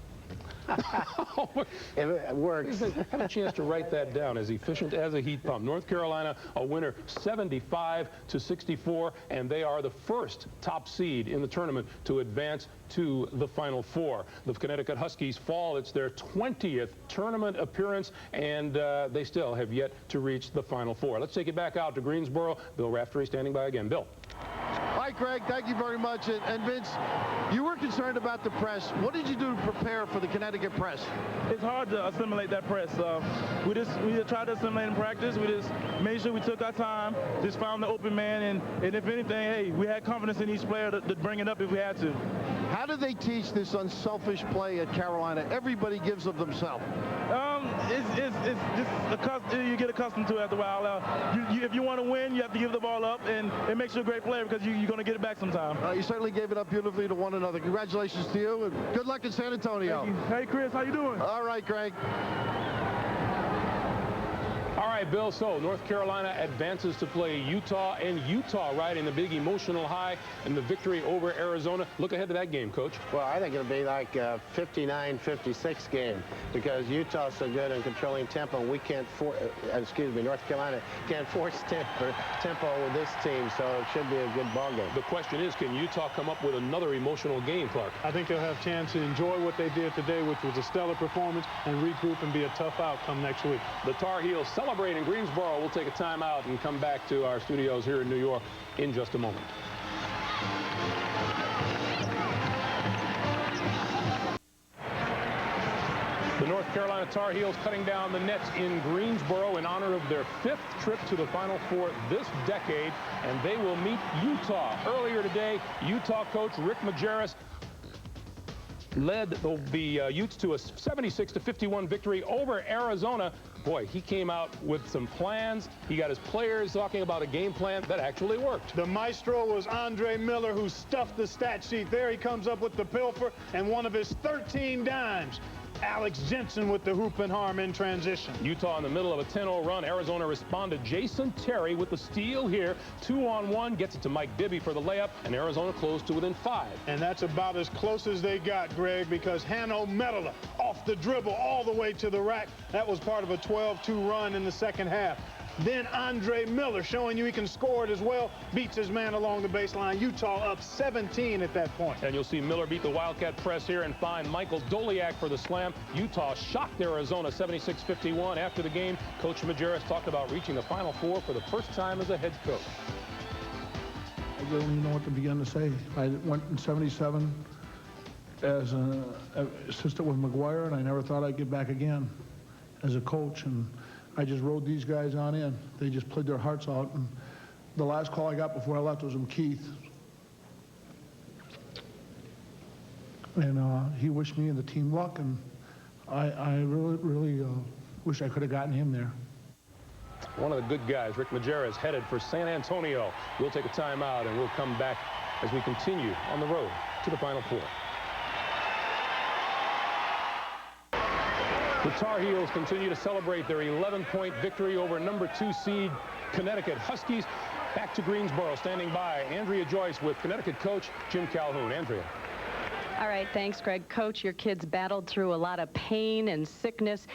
It works. I had a chance to write that down. As efficient as a heat pump. North Carolina, a winner 75-64, and they are the first top seed in the tournament to advance to the Final Four. The Connecticut Huskies fall. It's their 20th tournament appearance, and they still have yet to reach the Final Four. Let's take it back out to Greensboro. Bill Raftery standing by again. Bill. All right, right, Greg, thank you very much. And Vince, you were concerned about the press. What did you do to prepare for the Connecticut press? It's hard to assimilate that press. We just tried to assimilate in practice. We just made sure we took our time, just found the open man, and if anything, hey, we had confidence in each player to bring it up if we had to. How do they teach this unselfish play at Carolina? Everybody gives of themselves. It's just you get accustomed to it after a while. If you want to win, you have to give the ball up, and it makes you a great player because you're going to get it back sometime. You certainly gave it up beautifully to one another. Congratulations to you, and good luck in San Antonio. Hey, Chris, how you doing? All right, Greg. All right, Bill, so North Carolina advances to play Utah, and Utah riding the big emotional high in the victory over Arizona. Look ahead to that game, Coach. Well, I think it'll be like a 59-56 game because Utah's so good in controlling tempo. We can't North Carolina can't force tempo with this team, so it should be a good ball game. The question is, can Utah come up with another emotional game, Clark? I think they'll have a chance to enjoy what they did today, which was a stellar performance, and regroup and be a tough outcome next week. The Tar Heels celebrate in Greensboro. We'll take a timeout and come back to our studios here in New York in just a moment. The North Carolina Tar Heels cutting down the nets in Greensboro in honor of their 5th trip to the Final Four this decade, and they will meet Utah. Earlier today, Utah coach Rick Majerus led the Utes to a 76-51 victory over Arizona. Boy, he came out with some plans. He got his players talking about a game plan that actually worked. The maestro was Andre Miller, who stuffed the stat sheet. There he comes up with the pilfer and one of his 13 dimes. Alex Jensen with the hoop and harm in transition. Utah in the middle of a 10-0 run. Arizona responded. Jason Terry with the steal here. 2-on-1, gets it to Mike Bibby for the layup, and Arizona closed to within 5. And that's about as close as they got, Greg, because Hanno Medela off the dribble all the way to the rack. That was part of a 12-2 run in the second half. Then Andre Miller, showing you he can score it as well, beats his man along the baseline. Utah up 17 at that point. And you'll see Miller beat the Wildcat press here and find Michael Doliak for the slam. Utah shocked Arizona 76-51. After the game, Coach Majerus talked about reaching the Final Four for the first time as a head coach. I don't even know what to begin to say. I went in 77 as an assistant with McGuire, and I never thought I'd get back again as a coach. And I just rode these guys on in. They just played their hearts out. And the last call I got before I left was from Keith. And he wished me and the team luck, and I really wish I could have gotten him there. One of the good guys, Rick Majerus, headed for San Antonio. We'll take a timeout, and we'll come back as we continue on the road to the Final Four. The Tar Heels continue to celebrate their 11-point victory over number 2 seed Connecticut Huskies. Back to Greensboro, standing by Andrea Joyce with Connecticut coach Jim Calhoun. Andrea. All right, thanks, Greg. Coach, your kids battled through a lot of pain and sickness,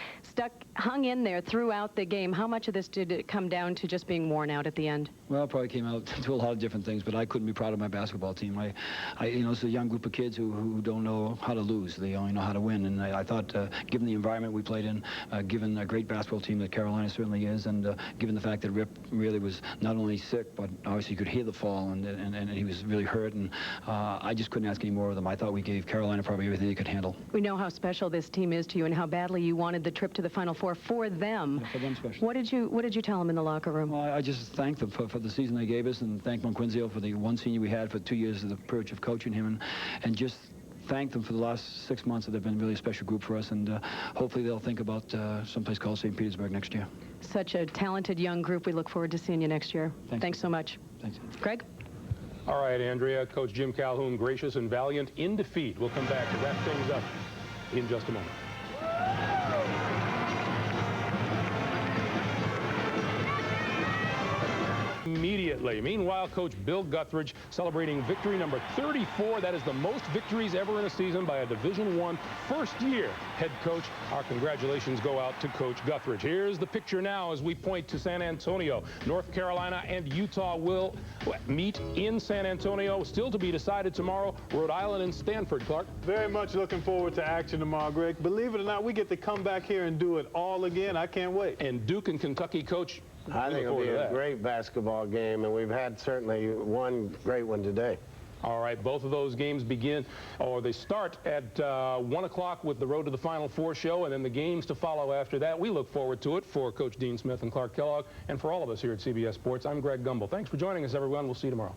hung in there throughout the game. How much of this did it come down to just being worn out at the end? Well, it probably came out to a lot of different things, but I couldn't be proud of my basketball team. You know, it's a young group of kids who don't know how to lose. They only know how to win. And I thought, given the environment we played in, given a great basketball team that Carolina certainly is, and given the fact that Rip really was not only sick, but obviously you could hear the fall, and he was really hurt, and I just couldn't ask any more of them. I thought we gave Carolina probably everything they could handle. We know how special this team is to you and how badly you wanted the trip to the Final Four for them. Yeah, for them special. What did you tell them in the locker room? Well, I just thanked them for the season they gave us, and thanked Monquinzio for the one senior we had for 2 years of the privilege of coaching him, and just thank them for the last 6 months that they've been really a special group for us, and hopefully they'll think about someplace called St. Petersburg next year. Such a talented young group. We look forward to seeing you next year. Thanks so much. Thanks. Greg? All right, Andrea. Coach Jim Calhoun, gracious and valiant in defeat. We'll come back to wrap things up in just a moment. Immediately. Meanwhile, Coach Bill Guthridge celebrating victory number 34. That is the most victories ever in a season by a Division I first-year head coach. Our congratulations go out to Coach Guthridge. Here's the picture now as we point to San Antonio. North Carolina and Utah will meet in San Antonio. Still to be decided tomorrow. Rhode Island and Stanford, Clark. Very much looking forward to action tomorrow, Greg. Believe it or not, we get to come back here and do it all again. I can't wait. And Duke and Kentucky coach I think it'll be a great basketball game, and we've had certainly one great one today. All right, both of those games begin, or they start at 1 o'clock with the Road to the Final Four show, and then the games to follow after that. We look forward to it. For Coach Dean Smith and Clark Kellogg, and for all of us here at CBS Sports, I'm Greg Gumbel. Thanks for joining us, everyone. We'll see you tomorrow.